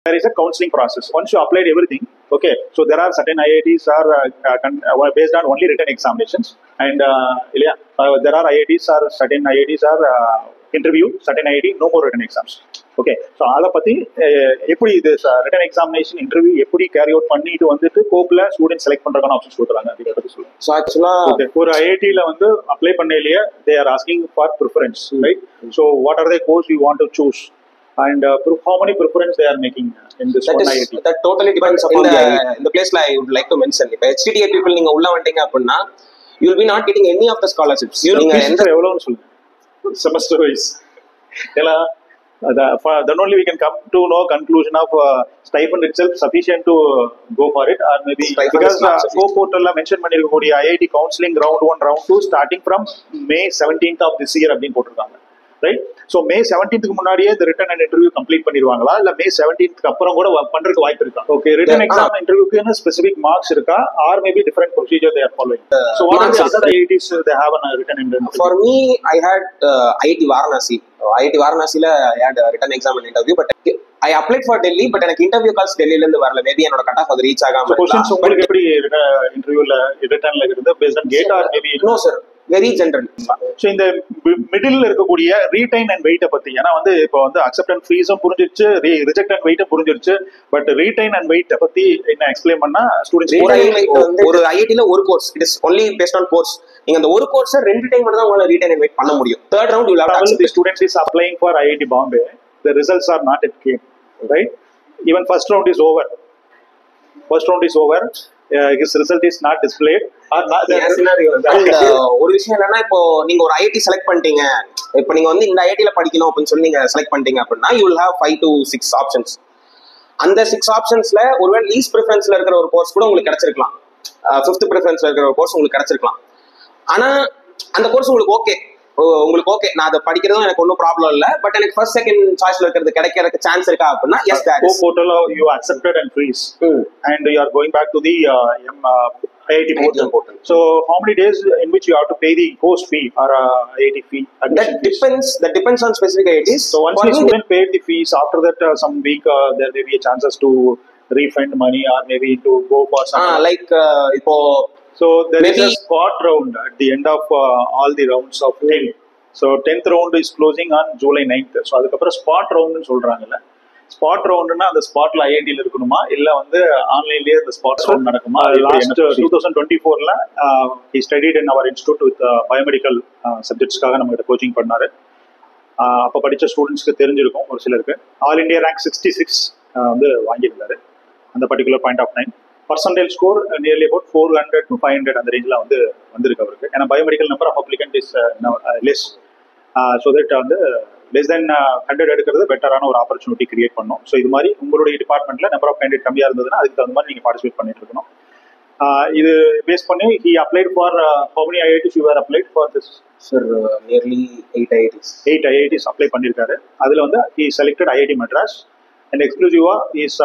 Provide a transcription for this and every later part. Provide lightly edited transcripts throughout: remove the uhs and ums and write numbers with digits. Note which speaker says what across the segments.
Speaker 1: there is a counseling process. Once you applied everything, okay, so there are certain IITs are based on only written examinations, and there are IITs are certain IITs are interview, certain IIT no more written exams. Okay, so அதை பற்றி எப்படி இது return examination interview எப்படி carry out பண்ணிட்டு வந்துட்டு கோப்பில் student select பண்ணுறதுக்கான options கொடுக்குறாங்க அப்படிங்கிற பற்றி சொல்லுங்கள்.
Speaker 2: ஸோ ஆக்சுவலாக
Speaker 1: ஒரு ஐஐடியில் வந்து அப்ளை பண்ணலையே they are asking for preference, right? So what are the course you want to choose and how many preference they are making in this one IIT?
Speaker 2: That totally depends upon the place. I would like to mention, if HTDA people நீங்க உள்ள வந்துட்டீங்க அப்படின்னா you will be not getting any of the scholarships.
Speaker 1: நீங்க எந்த எவ்வளவுன்னு சொல்லுங்க semester wise. Then only we can come to no conclusion of stipend itself sufficient to go for it, or maybe because co-portal la mention பண்ணிருக்கக்கூடிய IIT counseling round 1 round 2 starting from May 17th of this year அப்படினு போட்டுருக்காங்க, right? So மே 17th முன்னாடியே இந்த return and interview complete பண்ணிடுவாங்களா, இல்லை மே 17th அப்புறம் கூட பண்றதுக்கு வாய்ப்பு இருக்கா? ஓகே, ரிட்டன் எக்ஸாம் இன்டர்வியூக்கு ஸ்பெசிபிக் மார்க்ஸ் இருக்கா, or maybe different procedure they are following? So what are the other IITs they have a written interview?
Speaker 2: For me, I had IIT Varanasi. IIT Varanasiல I had a written exam and interview, but I applied for Delhi, but எனக்கு interview calls டெல்லில இருந்து வரல. Maybe என்னோட cut of அது reach ஆகாம.
Speaker 1: Questions உங்களுக்கு எப்படி இன்டர்வியூல ரிட்டன்ல இருக்குது based on gate or maybe?
Speaker 2: No sir, very general.
Speaker 1: So இந்த மிடில் இருக்கக்கூடிய ரீடைன் அண்ட் வெயிட்டை பத்தி, ஏன்னா வந்து இப்போ வந்து அக்செப்டன்ஸ் ஃபீஸும் புரிஞ்சிருச்சு, ரிஜெக்ட் அண்ட் வெயிட்டும் புரிஞ்சிருச்சு, பட் ரீடைன் அண்ட் வெயிட்டை பத்தி என்ன எக்ஸ்பிளைன் பண்ணா ஸ்டூடெண்ட்ஸ்
Speaker 2: ஒரு ஐஐடில ஒரு course, it is only paste on course. நீங்க அந்த ஒரு கோர்ஸ் 2 டைம் மட்டும் தான் உங்களால ரீடைன் அண்ட் வெயிட் பண்ண முடியும். Third round you will have to.
Speaker 1: The student is applying for IIT Bombay, the results are not yet came, right? Even first round is over. His result is not displayed or not.
Speaker 2: ஒரு விஷயம் என்னன்னா, இப்போ நீங்க ஒரு IIT select பண்ணிட்டீங்க, இப்போ நீங்க வந்து இந்த ஐஐடில படிக்கணும் அப்படின்னு சொல்லி நீங்க செலக்ட் பண்ணிட்டீங்க அப்படின்னா you will have 5 to 6 options. அந்த 6 ஆப்ஷன்ஸ்ல ஒருவேளை லீஸ்ட் ப்ரிஃபரன்ஸ்ல இருக்கிற ஒரு கோர்ஸ் கூட உங்களுக்கு கிடைச்சிருக்கலாம், 5th ப்ரிஃபரன்ஸ்ல இருக்கிற ஒரு கோர்ஸ் உங்களுக்கு கிடைச்சிருக்கலாம். ஆனா அந்த கோர்ஸ் உங்களுக்கு ஓகே, நான் அதை படிக்கிறதும் எனக்கு ஒன்றும் ப்ராப்ளம் இல்லை, பட் எனக்கு ஃபர்ஸ்ட் செகண்ட் சாய்ஸ்ல இருக்கிறது கிடைக்கிறதுக்கு சான்ஸ் இருக்கா அப்படின்னா yes, that is
Speaker 1: portal you accepted and freeze and you are going back to the IIT portal. So how many days in which you have to pay the course fee or IIT fee?
Speaker 2: That depends on specific IITs.
Speaker 1: So once the student paid the fees, after that some week there may be a chances to refund money or maybe to go for some
Speaker 2: இப்போ
Speaker 1: so there is a spot round at the end of all the rounds of 10. So 10th round is closing on July 9th. So அதுக்கப்புறம் spot ரவுண்ட்னு சொல்றாங்கல்ல, spot ரவுண்ட்னா அந்த ஸ்பாட்ல ஐஐடியில் இருக்கணுமா இல்ல வந்து ஆன்லைன்லயே அந்த ஸ்பாட் ரவுண்ட் நடக்குமா? லாஸ்ட் 2024ல he studied in our institute with biomedical சப்ஜெக்ட்ஸ்க்காக நம்ம கிட்ட கோச்சிங் பண்ணாரு. அப்போ படிச்ச ஸ்டூடெண்ட்ஸ்க்கு தெரிஞ்சிருக்கும் ஒரு சிலருக்கு. ஆல் இண்டியா ரேங்க் 66 வந்து வாங்கியிருந்தாரு அந்த particular point of time. Percentage score nearly about 400 to 500 அந்த ரேஞ்சில் வந்து வந்திருக்கு அவருக்கு. ஏன்னா biomedical number of applicant is less, so that வந்து லெஸ் தென் 100 எடுக்கிறது பெட்டரான ஒரு ஆப்பர்ச்சுனிட்டி கிரியேட் பண்ணும். ஸோ இது மாதிரி உங்களுடைய டிபார்ட்மெண்ட்டில் நம்பர் ஆஃப் கேண்டிடேட் கம்மியாக இருந்ததுன்னா அதுக்கு தகுந்த மாதிரி நீங்கள் பார்ட்டிசிபேட் பண்ணிட்டு இருக்கணும். இது பேஸ் பண்ணி he applied for how many IITs you were applied for this?
Speaker 2: Sir, nearly 8 IITs.
Speaker 1: 8 IITs apply பண்ணியிருக்காரு. அதில் வந்து he selected IIT Madras and exclusive is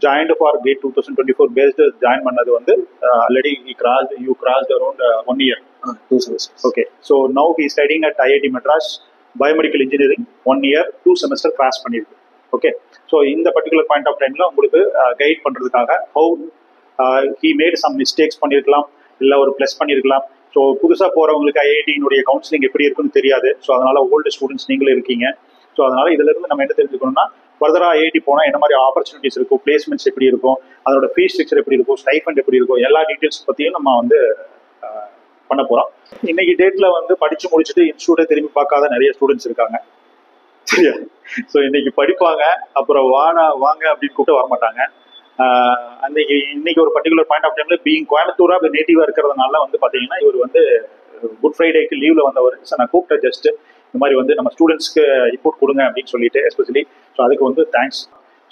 Speaker 1: joined for GATE 2024 based join பண்ணது வந்து already you crossed around 1 year.
Speaker 2: 2 semesters.
Speaker 1: Okay, so now he is studying at IIT Madras biomedical engineering 1 year 2 semester pass பண்ணிருக்கு. Okay, so இந்த particular point of டைம்ல உங்களுக்கு guide பண்றதுக்காக how he made some mistakes பண்ணியிருக்கலாம், இல்லை ஒரு plus பண்ணியிருக்கலாம். So புதுசாக போறவங்களுக்கு ஐஐடியினுடைய கவுன்சிலிங் எப்படி இருக்குன்னு தெரியாது. ஸோ அதனால ஓல்டு ஸ்டூடெண்ட்ஸ் நீங்களும் இருக்கீங்க. ஸோ அதனால இதுல இருந்து நம்ம என்ன தெரிஞ்சுக்கணும்னா, ஃபர்தரா ஐஐடி போனால் என்ன மாதிரி ஆப்பர்ச்சுனிட்டிஸ் இருக்கும், பிளேஸ்மெண்ட்ஸ் எப்படி இருக்கும், அதோட ஃபீஸ் ஸ்ட்ரக்சர் எப்படி இருக்கும், ஸ்டைஃபண்ட் எப்படி இருக்கும், எல்லா டீட்டெயில்ஸ் பற்றியும் நம்ம வந்து பண்ண போகிறோம். இன்னைக்கு டேட்டில் வந்து படித்து முடிச்சுட்டு இன்ஸ்டியூட்டை திரும்பி பார்க்காத நிறைய ஸ்டூடெண்ட்ஸ் இருக்காங்க, சரியா? ஸோ இன்னைக்கு படிப்பாங்க, அப்புறம் வாங்க அப்படின்னு கூப்பிட்டு வரமாட்டாங்க. இன்னைக்கு ஒரு பர்டிகுலர் பாயிண்ட் ஆஃப் டைம்ல பீயிங் கோயம்புத்தூரா நேட்டிவா இருக்கிறதுனால வந்து பார்த்தீங்கன்னா இவர் வந்து குட் ஃப்ரைடேக்கு லீவ்ல வந்தவர். ஸோ நான் கூப்பிட்டேன் ஜஸ்ட் இந்த மாதிரி வந்து நம்ம ஸ்டூடெண்ட்ஸ்க்கு இன்புட் கொடுங்க அப்படின்னு சொல்லிட்டு எஸ்பெஷலி. ஸோ அதுக்கு வந்து தேங்க்ஸ்.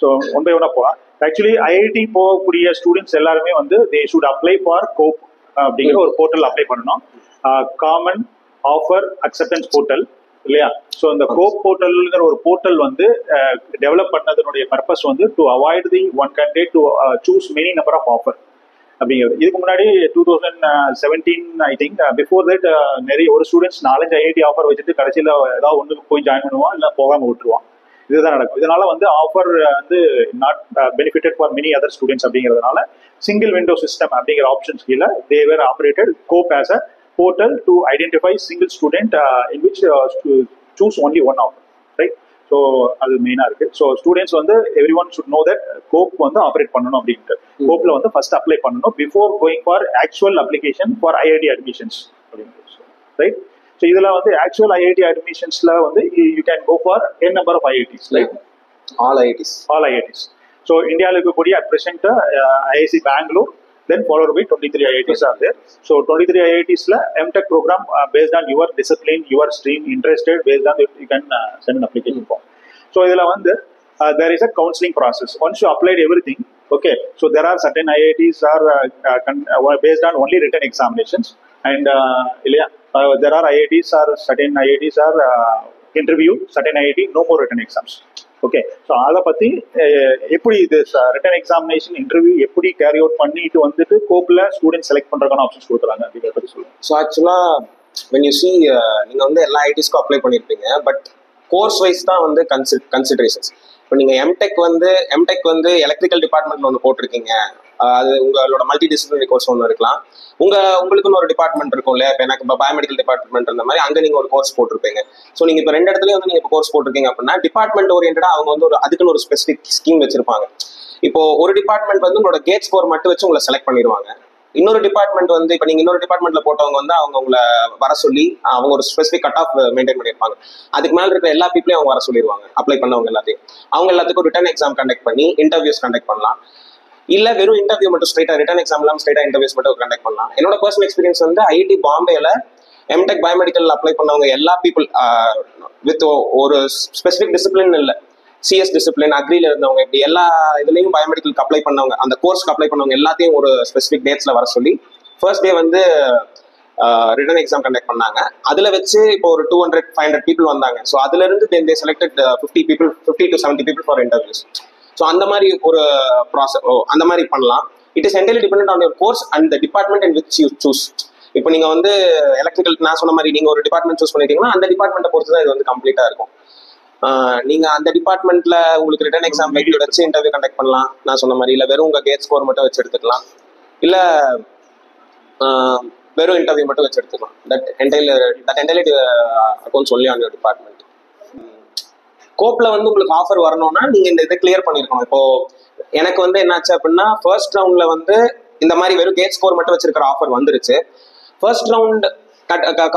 Speaker 1: ஸோ ஒன் பை ஒன்னா போகலாம். ஆக்சுவலி ஐஐடி போகக்கூடிய ஸ்டூடெண்ட்ஸ் எல்லாருமே வந்து they should apply for COAP அப்படிங்கிற ஒரு போர்ட்டல் அப்ளை பண்ணணும். காமன் ஆஃபர் அக்செப்டன்ஸ் போர்ட்டல் இல்லையா? ஸோ இந்த கோப் போர்ட்டல்ங்கிற ஒரு போர்ட்டல் வந்து டெவலப் பண்ணதனுடைய பர்பஸ் வந்து to avoid the one candidate to choose many number of offer அப்படிங்கிறது. இதுக்கு முன்னாடி 2017 ஐ திங்க் பிஃபோர் தட் நிறைய ஒரு ஸ்டூடெண்ட்ஸ் 4-5 ஐஐடி ஆஃபர் வச்சுட்டு கடைசியில் ஏதாவது ஒன்றுக்கு போய் ஜாயின் பண்ணுவான், இல்லை போகாமல் விட்டுருவான். இதுதான் நடக்கும். இதனால வந்து ஆஃபர் வந்து not benefited for many other students அப்படிங்கிறதுனால சிங்கிள் விண்டோ சிஸ்டம் அப்படிங்கிற ஆப்ஷன்ஸ் கீழே they were operated COAP as a portal to identify single student in which choose only one offer, right? So அது மெயினாக இருக்கு. ஸோ ஸ்டூடெண்ட்ஸ் வந்து everyone should know that COAP வந்து operate பண்ணணும் அப்படின்ட்டு. கோப்ல வந்து ஃபர்ஸ்ட் அப்ளை பண்ணணும் before going for actual application for IIT admissions அப்படின்ட்டு, ரைட்? ஸோ இதில் வந்து ஆக்சுவல் ஐஐடி அட்மிஷன்ஸ்ல வந்து you can go for n number of IITs, right?
Speaker 2: All IITs.
Speaker 1: So இந்தியாவில் இருக்கக்கூடிய at present IISc Bangalore, then followed by 23 IITs are there. So 23 IITs la MTech program based on your discipline, your stream, interested, based on it you can send an application form. So idhula vandu there is a counseling process. Once you applied everything, okay, so there are certain IITs are based on only written examinations, and there are IITs are certain IITs are interview, certain IIT no more written exams. Okay, so அதை பற்றி எப்படி இது return examination interview எப்படி carry out பண்ணிட்டு வந்துட்டு கோப்பில் student select பண்ணுறதுக்கான options கொடுக்குறாங்க அப்படிங்கிறத பற்றி சொல்லுங்கள்.
Speaker 2: ஸோ ஆக்சுவலாக வென் யூ சி நீங்கள் வந்து எல்லா ஐடிஸ்க்கும் அப்ளை பண்ணியிருப்பீங்க, பட் கோர்ஸ் வைஸ் தான் வந்து கன்சிடரேஷன்ஸ். இப்போ நீங்கள் எம்டெக் வந்து எலக்ட்ரிக்கல் டிபார்ட்மெண்ட்ல ஒன்று போட்டிருக்கீங்க, அது உங்களோட மல்டி டிசிப்ளினரி கோர்ஸ் ஒன்று இருக்கலாம். உங்களுக்குன்னு ஒரு டிபார்ட்மெண்ட் இருக்கும் இல்லையா? இப்போ எனக்கு இப்போ பயோமெடிக்கல் டிபார்ட்மெண்ட் அந்த மாதிரி அங்கே நீங்கள் ஒரு கோர்ஸ் போட்டிருப்பீங்க. ஸோ நீங்கள் இப்போ 2 இடத்துலையும் வந்து நீங்கள் இப்போ கோர்ஸ் போட்டிருக்கீங்க அப்படின்னா டிபார்ட்மெண்ட் ஓரியன்டாக அவங்க வந்து அதுக்குன்னு ஒரு ஸ்பெசிஃபிக் ஸ்கீம் வச்சிருப்பாங்க. இப்போ ஒரு டிபார்ட்மெண்ட் வந்து உங்களோட கேட் ஸ்கோர் மட்டும் வச்சு உங்களை செலக்ட் பண்ணிடுவாங்க. இன்னொரு டிபார்ட்மெண்ட் வந்து இப்போ நீங்கள் இன்னொரு டிபார்ட்மெண்ட்ல போட்டவங்க வந்து அவங்க உங்களை வர சொல்லி அவங்க ஒரு ஸ்பெசிஃபிக் கட் ஆஃப் மெயின்டைன் பண்ணியிருப்பாங்க. அதுக்கு மேலே இருக்கிற எல்லா பீப்புளையும் அவங்க வர சொல்லிடுவாங்க, அப்ளை பண்ணவங்க எல்லாத்தையும். அவங்க எல்லாத்துக்கும் ரிட்டன் எக்ஸாம் கண்டக்ட் பண்ணி இன்டர்வியூஸ் கண்டக்ட் பண்ணலாம். இல்ல வெறும் இன்டர்வியூ மட்டும் ஸ்ட்ரைட்டா ரிட்டன் எக்ஸாம் இல்லாம ஸ்ட்ரைட்டா இன்டர்வியூஸ் மட்டும் கண்டக்ட் பண்ணலாம். என்னோட பர்சனல் எக்ஸ்பீரியன்ஸ் வந்து ஐஐடி பாம்பேல எம்டெக் பயோமெடிக்கல் அப்ளை பண்ணவங்க எல்லா பீப்புள் வித் ஒரு ஸ்பெசிபிக் டிசிப்ளின் இல்லை, சிஎஸ் டிசிப்ளின், அக்ரில இருந்தவங்க, இப்படி எல்லா இதுலையும் பயோமெடிக்கலுக்கு அப்ளை பண்ணவங்க, அந்த கோர்ஸ்க்கு அப்ளை பண்ணவங்க எல்லாத்தையும் ஒரு ஸ்பெசிபிக் டேட்ஸ்ல வர சொல்லி ஃபர்ஸ்ட் டே வந்து ரிட்டன் எக்ஸாம் கண்டக்ட் பண்ணாங்க. அதுல வச்சு இப்போ ஒரு 200-500 பீப்புள் வந்தாங்க. ஸோ அதுல இருந்து they selected 50 to 70 people for interviews. So அந்த மாதிரி ஒரு ப்ராசஸ் அந்த மாதிரி பண்ணலாம். It is entirely dependent on your course and the department in which you choose. இப்போ நீங்க வந்து எலக்ட்ரிக்கல் நான் சொன்ன மாதிரி நீங்க ஒரு டிபார்ட்மெண்ட் சூஸ் பண்ணிட்டீங்கன்னா அந்த டிபார்ட்மெண்ட்டை பொறுத்து தான் இது வந்து கம்ப்ளீட்டா இருக்கும். நீங்க அந்த டிபார்ட்மெண்ட்ல உங்களுக்கு ரிட்டன் எக்ஸாம் வச்சு இன்டர்வியூ கண்டக்ட் பண்ணலாம் நான் சொன்ன மாதிரி, இல்ல வெறும் உங்க கேட் ஸ்கோர் மட்டும் வச்சு எடுத்துக்கலாம், இல்ல வெறும் இன்டர்வியூ மட்டும் வச்சு எடுத்துக்கலாம். That entirely accounts only on your department. கோப்ல வந்து உங்களுக்கு ஆஃபர் வரணும்னா நீங்க இந்த இதை கிளியர் பண்ணிருக்கணும். இப்போ எனக்கு வந்து என்னாச்சு அப்படின்னா ஃபர்ஸ்ட் ரவுண்ட்ல வந்து இந்த மாதிரி வெறும் கேட் ஸ்கோர் மட்டும் வச்சிருக்கிற ஆஃபர் வந்துருச்சு. ஃபர்ஸ்ட் ரவுண்ட்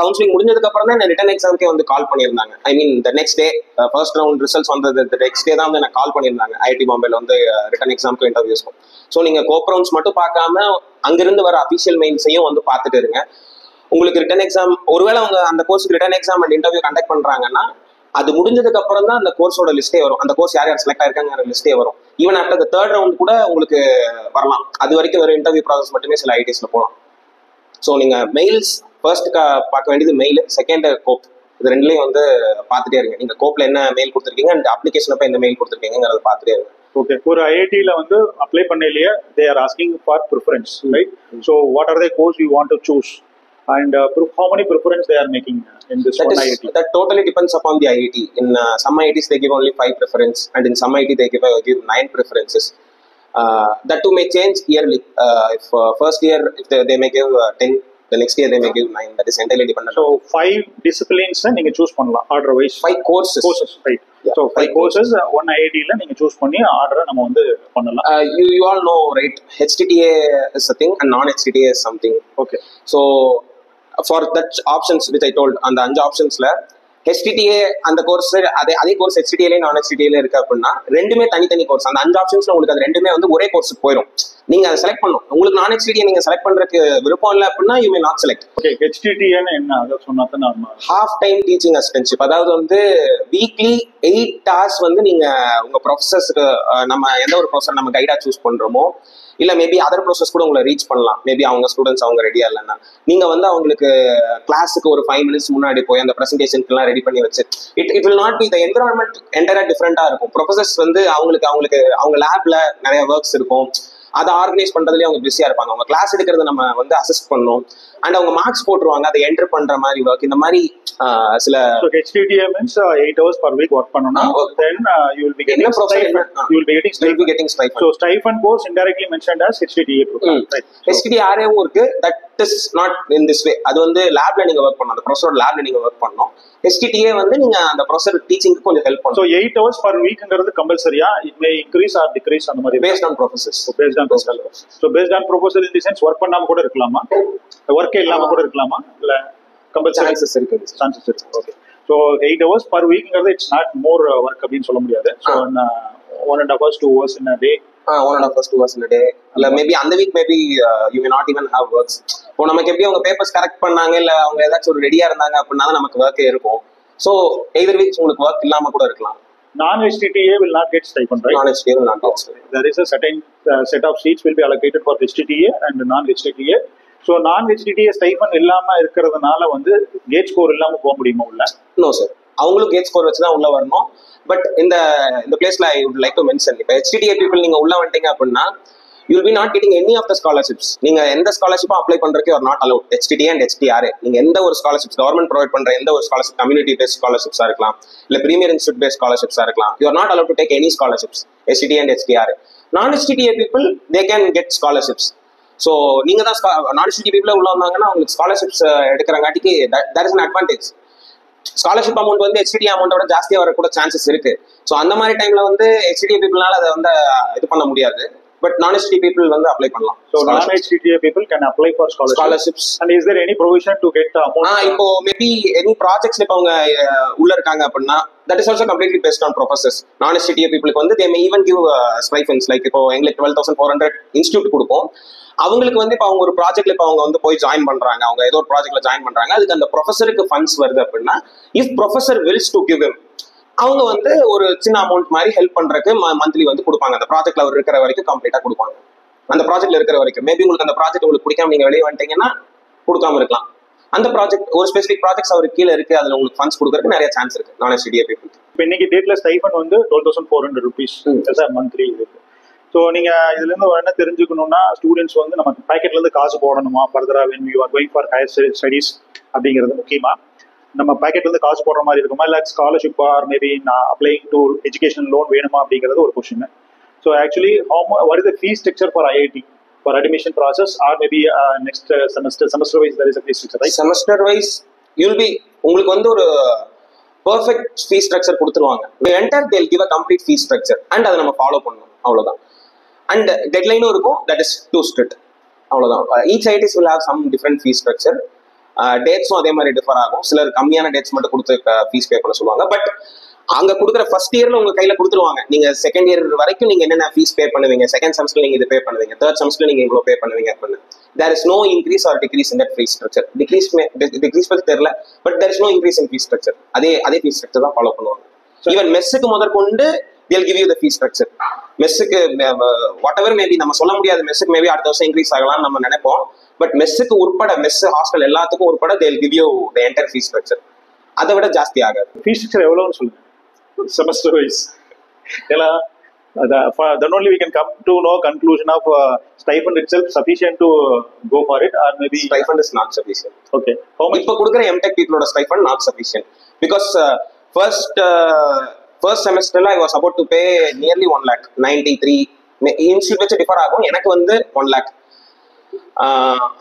Speaker 2: கவுன்சிலிங் முடிஞ்சதுக்கு அப்புறம் தான் ரிட்டன் எக்ஸாம்க்கே வந்து கால் பண்ணியிருந்தாங்க. I mean the next day first round results வந்தது நெக்ஸ்ட் டே தான் வந்து எனக்கு கால் பண்ணியிருந்தாங்க ஐஐடி பாம்பேல வந்து ரிட்டன் எக்ஸாம்க்கு இன்டர்வியூஸ்க்கும். ஸோ நீங்க கோப் ரவுண்ட்ஸ் மட்டும் பார்க்காம அங்கிருந்து வர அஃபிஷியல் மெயில்ஸையும் வந்து பார்த்துட்டு இருங்க. உங்களுக்கு ரிட்டன் எக்ஸாம் ஒருவேளை அவங்க அந்த கோர்ஸுக்கு written exam and interview conduct பண்றாங்கன்னா அது முடிஞ்சதுக்கு அப்புறம் தான் அந்த கோர்ஸோட லிஸ்டே வரும். அந்த கோர்ஸ் யார் யார் செலக்ட் ஆயிருக்காங்க லிஸ்டே வரும். Even after the third round கூட உங்களுக்கு வரலாம். அது வரைக்கும் ஒரு இன்டர்வியூ ப்ராசஸ் மட்டுமே சில ஐடிஸ்ல போகலாம். ஸோ நீங்க மெயில்ஸ் ஃபர்ஸ்ட் பார்க்க வேண்டியது மெயில், செகண்ட் கோப். இது ரெண்டுலையும் வந்து பார்த்துட்டே இருங்க. நீங்க கோப்ல என்ன மெயில் கொடுத்துருக்கீங்க அண்ட் அப்ளிகேஷன் அப்ப என்ன மெயில் கொடுத்துருக்கீங்கிறத பார்த்துட்டே இருங்க.
Speaker 1: ஓகே, ஒரு ஐஐடியில வந்து அப்ளை பண்ணலையே they are asking for preference, right? So what are the course you want to choose and how many preference they are making in this one IIT?
Speaker 2: That totally depends upon the IIT. In some IITs they give only 5 preference and in some IIT they give 9 preferences. That too may change yearly. If first year if they may give 10, the next year they may give 9. That is entirely dependent.
Speaker 1: So 5 disciplines நீங்க choose பண்ணலாம் order wise.
Speaker 2: 5 courses,
Speaker 1: right? Yeah, so 5 courses one IIT ல நீங்க choose பண்ணி ஆர்டரை நம்ம வந்து பண்ணலாம்.
Speaker 2: You all know, right? HTTA is a thing and non-HTTA is something.
Speaker 1: Okay.
Speaker 2: So for that options which I told, அந்த 5 ஆப்ஷன்ஸ்ல HTTA அந்த course அதே கோர்ஸ் HTTA நான் HTTA இருக்கு அப்படின்னா ரெண்டுமே தனித்தனி கோர்ஸ். அந்த 5 ஆப்ஷன்ஸ்ல உங்களுக்கு அது ரெண்டுமே வந்து ஒரே கோர்ஸுக்கு போயிடும். நீங்க அதை செலக்ட் பண்ணணும். உங்களுக்கு நான் HTTA நீங்க செலக்ட் பண்றதுக்கு விருப்பம் இல்லை அப்படின்னா you may not select.
Speaker 1: Okay, HTTA என்ன அத சொன்னா தான் நான்
Speaker 2: ஹாஃப் டைம் டீச்சிங் அசிஸ்டன்ட்ஷிப். அதாவது வந்து வீக்லி 8 hours வந்து நீங்க உங்க ப்ரொஃபசர்ஸ்க்கு நம்ம எந்த ஒரு ப்ரொஃபசர் நம்ம கைடா சூஸ் பண்றோமோ இல்ல மேபி அதர் ப்ராசஸ் கூட உங்களை ரீச் பண்ணலாம். மேபி அவங்க ஸ்டூடெண்ட்ஸ் அவங்க ரெடியா இல்லைன்னா நீங்க வந்து அவங்களுக்கு கிளாஸுக்கு ஒரு 5 minutes முன்னாடி போய் அந்த ப்ரெசன்டேஷனுக்கு எல்லாம் ரெடி பண்ணி வச்சு it will not be the environment என்டையரா டிஃப்ரெண்டா இருக்கும். ப்ரொஃபசர்ஸ் வந்து அவங்களுக்கு அவங்க லேப்ல நிறைய ஒர்க்ஸ் இருக்கும். அதை ஆர்கனைஸ் பண்றதுலேயே அவங்க பிஸியா இருப்பாங்க. அவங்க கிளாஸ் எடுக்கிறத நம்ம வந்து அசிஸ்ட் பண்ணணும். அண்ட் அவங்க மார்க்ஸ் போட்டுருவாங்க, அதை என்டர் பண்ற மாதிரி ஒர்க். இந்த மாதிரி சில
Speaker 1: HTTA means 8 hours per week work பண்ணனும். Then you will be getting stipend. So stipend goes indirectly mentioned as HTTA program.
Speaker 2: HTTA இருக்கு. That is not in this way. அது வந்து லேப்ல நீங்க ஒர்க் பண்ணணும், அந்த ப்ரொஃபஸர் லேப்ல நீங்க ஒர்க் பண்ணணும். HTTA வந்து நீங்க அந்த ப்ரொஃபஸர் டீச்சிங்க்கு கொஞ்சம் ஹெல்ப் பண்ணணும்.
Speaker 1: So 8 hours per weekங்கிறது கம்பல்சரியா? It may increase or decrease அந்த மாதிரி
Speaker 2: based on professors.
Speaker 1: So based on professor in the sense work பண்ணாம கூட இருக்கலாமா, ஒர்க்கே இல்லாம கூட இருக்கலாமா, இல்ல கம்பல்சரி
Speaker 2: சான்சஸ் இருக்கு?
Speaker 1: ஓகே. So 8 hours per weekங்கிறது இட்ஸ் நாட் மோர் ஒர்க் அப்படின்னு சொல்ல முடியாது. So 1.5 hours 2 hours in a day.
Speaker 2: 1.5 hours 2 hours in a day. இல்ல மேபி அந்த week maybe you may not even have works. இப்போ நமக்கு எப்படி அவங்க பேப்பர்ஸ் கரெக்ட் பண்ணாங்க இல்ல அவங்க ஏதாச்சும் ஒரு ரெடியா இருந்தாங்க அப்படின்னா தான் நமக்கு ஒர்க்கே இருக்கும். ஸோ எய்தர் வீக்ஸ் உங்களுக்கு ஒர்க் இல்லாம கூட இருக்கலாம்.
Speaker 1: Non-HTTA will not get stipend, right?
Speaker 2: Non-HTTA will not get stipend.
Speaker 1: There is a certain set of seats will be allocated for HTTA and non-HTTA. So non-HTTA stipend இல்லாம இருக்கிறதுனால வந்து gate score இல்லாம போக முடியுமா உள்ள?
Speaker 2: நோ சார், அவங்களும் gate score வச்சு தான் உள்ள வரணும். பட் இந்த பிளேஸ்ல I would like to mention, இப்போ HTTA பீப்புள் நீங்க உள்ள வந்துட்டீங்க அப்படின்னா you will be not getting any of the scholarships. நீங்க எந்த ஸ்காலர்ஷிப்பும் அப்ளை பண்றதுக்கு you are not allowed. HTTA and HTRA நீங்க எந்த ஒரு ஸ்காலர்ஷிப்ஸ் கவர்மெண்ட் ப்ரொவைட் பண்ற எந்த ஒரு ஸ்காலர்ஷிப், கம்யூனிட்டி பேஸ்ட் ஸ்காலர்ஷிப்ஸா இருக்கலாம் இல்ல பிரீமியர் இன்ஸ்டியூட் பேஸ்ட் ஸ்காலர்ஷிப்ஸா இருக்கலாம், you are not allowed to take any scholarships. HTTA and HTRA. Non-HTTA people they can get scholarships. So நீங்க தான் non-HTTA people உள்ள வந்தாங்கன்னா உங்களுக்கு ஸ்காலர்ஷிப்ஸ் எடுக்கிறங்காட்டிக்கு that is an advantage. Scholarship amount வந்து HTTA அமௌண்ட்டோட ஜாஸ்தியாக வரக்கூட சான்சஸ் இருக்கு. ஸோ அந்த மாதிரி டைம்ல வந்து HTTA பீப்புள்னால அதை வந்து இது பண்ண முடியாது. பட் non-HTTA people வந்து அப்ளை பண்ணலாம்.
Speaker 1: So non-HTTA people can apply for scholarships. And is there any provision to get the amount?
Speaker 2: இப்போ மேபி எனி ப்ராஜெக்ட்ஸ்ல இப்போ அவங்க உள்ள இருக்காங்க அப்படின்னா that is also completely based on professors. Non-HTTA people வந்து they may even give stipends. Like இப்போ எங்களுக்கு 12,400 institute கொடுப்போம். அவங்களுக்கு வந்து இப்போ அவங்க ஒரு ப்ராஜெக்ட்ல இப்போ அவங்க வந்து போய் ஜாயின் பண்றாங்க, அவங்க ஏதோ ஒரு ப்ராஜெக்ட்ல ஜாயின் பண்றாங்க, அதுக்கு அந்த ப்ரொஃபஸருக்கு ஃபண்ட்ஸ் வருது அப்படின்னா if professor wills to give him, அவங்க வந்து ஒரு சின்ன அமௌண்ட் மாதிரி ஹெல்ப் பண்றதுக்கு மந்த்லி வந்து கொடுப்பாங்க. அந்த ப்ராஜெக்ட்ல அவர் இருக்கிற வரைக்கும் கம்ப்ளீட்டா கொடுப்பாங்க. அந்த ப்ராஜெக்ட்ல இருக்கிற வரைக்கும் மேபி உங்களுக்கு அந்த ப்ராஜெக்ட் உங்களுக்கு பிடிக்காம நீங்க வெளியே வந்துட்டீங்கன்னா கொடுக்காம இருக்கலாம். அந்த ப்ராஜெக்ட் ஒரு ஸ்பெசிபிக் ப்ராஜெக்ட்ஸ் அவருக்கு கீழே இருக்கு, அதுல உங்களுக்கு ஃபண்ட்ஸ் கொடுக்கறதுக்கு நிறைய சான்ஸ் இருக்கு non-HTTA people.
Speaker 1: இப்போ இன்னைக்கு டேட்ல ஸ்டைஃபண்ட் வந்து 12,400 rupees மந்த்லி இருக்கு. ஸோ நீங்க இதுல இருந்து என்ன தெரிஞ்சுக்கணும்னா ஸ்டூடெண்ட்ஸ் வந்து நம்ம பேக்கெட்ல இருந்து காசு போடணுமா ஃபர்தரா when you are going for higher studies அப்படிங்கிறது முக்கியமா? நம்ம பேக்கெட்ல இருந்து காசு போடுற மாதிரி இருக்குமா, இல்லை ஸ்காலர்ஷிப் ஆர் மேபி நான் அப்ளைங் டு எஜுகேஷன் லோன் வேணுமா அப்படிங்கிறது ஒரு question. So actually what is the fee structure for IIT for admission process or maybe next semester wise there is a fee structure, right?
Speaker 2: Semester wise you will be உங்களுக்கு வந்து ஒரு perfect ஃபீ structure கொடுத்துருவாங்க. Enter they'll give a complete fee structure and அதை நம்ம follow பண்ணணும், அவ்வளவுதான். And டெட்லைனும் இருக்கும், தட் இஸ் டூ ஸ்ட்ரிக்ட், அவ்வளோதான். Each IITs will have some different fees structure. டேட்ஸும் அதே மாதிரி டிஃபர் ஆகும். சிலர் கம்மியான டேட்ஸ் மட்டும் கொடுத்து ஃபீஸ் பே பண்ண சொல்லுவாங்க. பட் அங்கே கொடுக்குற ஃபர்ஸ்ட் இயர்ல உங்க கையில் கொடுத்துருவாங்க. நீங்க செகண்ட் இயர் வரைக்கும் நீங்க என்னென்ன ஃபீஸ் பே பண்ணுவீங்க, செகண்ட் செமஸ்டர் நீங்க இது பே பண்ணுவீங்க, தேர்ட் செமஸ்டர் நீங்க இவ்வளோ பே பண்ணுவீங்க அப்படின்னு. There is no increase or decrease in that fees structure. Decrease பற்றி தெரியல, but there is no increase in fees structure. அதே ஃபீஸ் ஸ்ட்ரக்சர் தான் ஃபாலோ பண்ணுவாங்க. ஈவன் மெஸ்ஸுக்கு முதற்கொண்டு they'll give you the fee structure. மெஸ்ஸுக்கு whatever மேபி நம்ம சொல்ல முடியாது, மெஸ்ஸுக்கு மேபி அடுத்த வருஷம் இன்க்ரீஸ் ஆகலாம்னு நம்ம நினைப்போம். பட் மெஸ்ஸுக்கு உட்பட, மெஸ் ஹாஸ்டல் எல்லாத்துக்கும் உட்பட they'll give you the entire fee structure. அதை விட ஜாஸ்தி ஆகாது.
Speaker 1: ஃபீ ஸ்ட்ரக்சர் எவ்வளோன்னு சொல்லுங்க செமஸ்டர் வைஸ். ஏன்னா then only we can come to know conclusion of stipend itself sufficient to go for it or maybe
Speaker 2: stipend is not sufficient.
Speaker 1: Okay, how much
Speaker 2: இப்ப கொடுக்குற MTech people ஓட stipend not sufficient because first semesterல I was about to pay nearly 1,93,000. Institute வச்சு differ ஆகும். எனக்கு வந்து 1 lakh.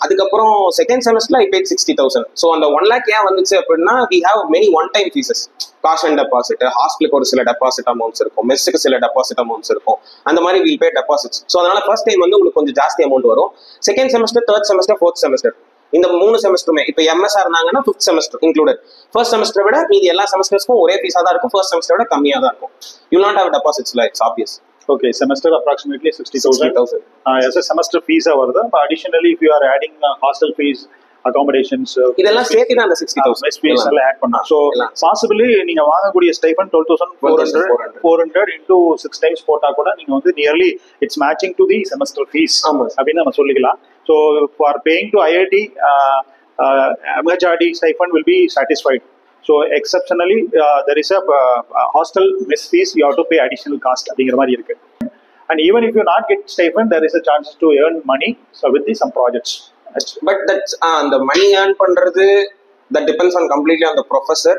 Speaker 2: அதுக்கப்புறம் second செமஸ்டர்ல I paid 60,000. So அந்த 1 lakh ஏன் வந்துச்சு அப்படின்னா we have many one time fees. Cash and deposit, ஹாஸ்டலுக்கு ஒரு சில டெபாசிட் அமௌண்ட்ஸ் இருக்கும், மெஸ்ஸுக்கு சில டெபாசிட் அமௌண்ட்ஸ் இருக்கும். அந்த மாதிரி வில் பே டெபாசிட்ஸ். ஸோ அதனால ஃபர்ஸ்ட் டைம் வந்து உங்களுக்கு கொஞ்சம் ஜாஸ்தி அமௌண்ட் வரும். Second semester, third semester, fourth semester, இந்த 3 செமஸ்டருமே இப்போ எம்எஸ்ஆ இருந்தாங்கன்னா 5th semester included. First semester விட மீதி எல்லா செமஸ்டர்ஸ்க்கும் ஒரே ஃபீஸா தான் இருக்கும். ஃபர்ஸ்ட் செமஸ்டர் விட கம்மியா தான் இருக்கும். You not have deposits, it's obvious.
Speaker 1: Okay, semester approximately 60,000 as a semester fees வருது. But additionally if you are adding hostel fees, accommodations,
Speaker 2: இதெல்லாம் சேர்த்து தான் அந்த 60,000
Speaker 1: fees எல்லாம் ஆட் பண்ணா. So possibly நீங்க வாங்கக்கூடிய stipend 12,400 into 6 times போட்டா கூட நீங்க வந்து nearly it's matching to the semester fees அப்படின்னு நம்ம சொல்லிக்கலாம். So for paying to IIT, MHRD stipend will be satisfied. So exceptionally there is a hostel mess fees you have to pay additional cost அப்படிங்கிற மாதிரி இருக்கு. And even if you not get stipend, there is a chance to earn money with some projects.
Speaker 2: But that's the money earn பண்றது that depends on completely on the professor.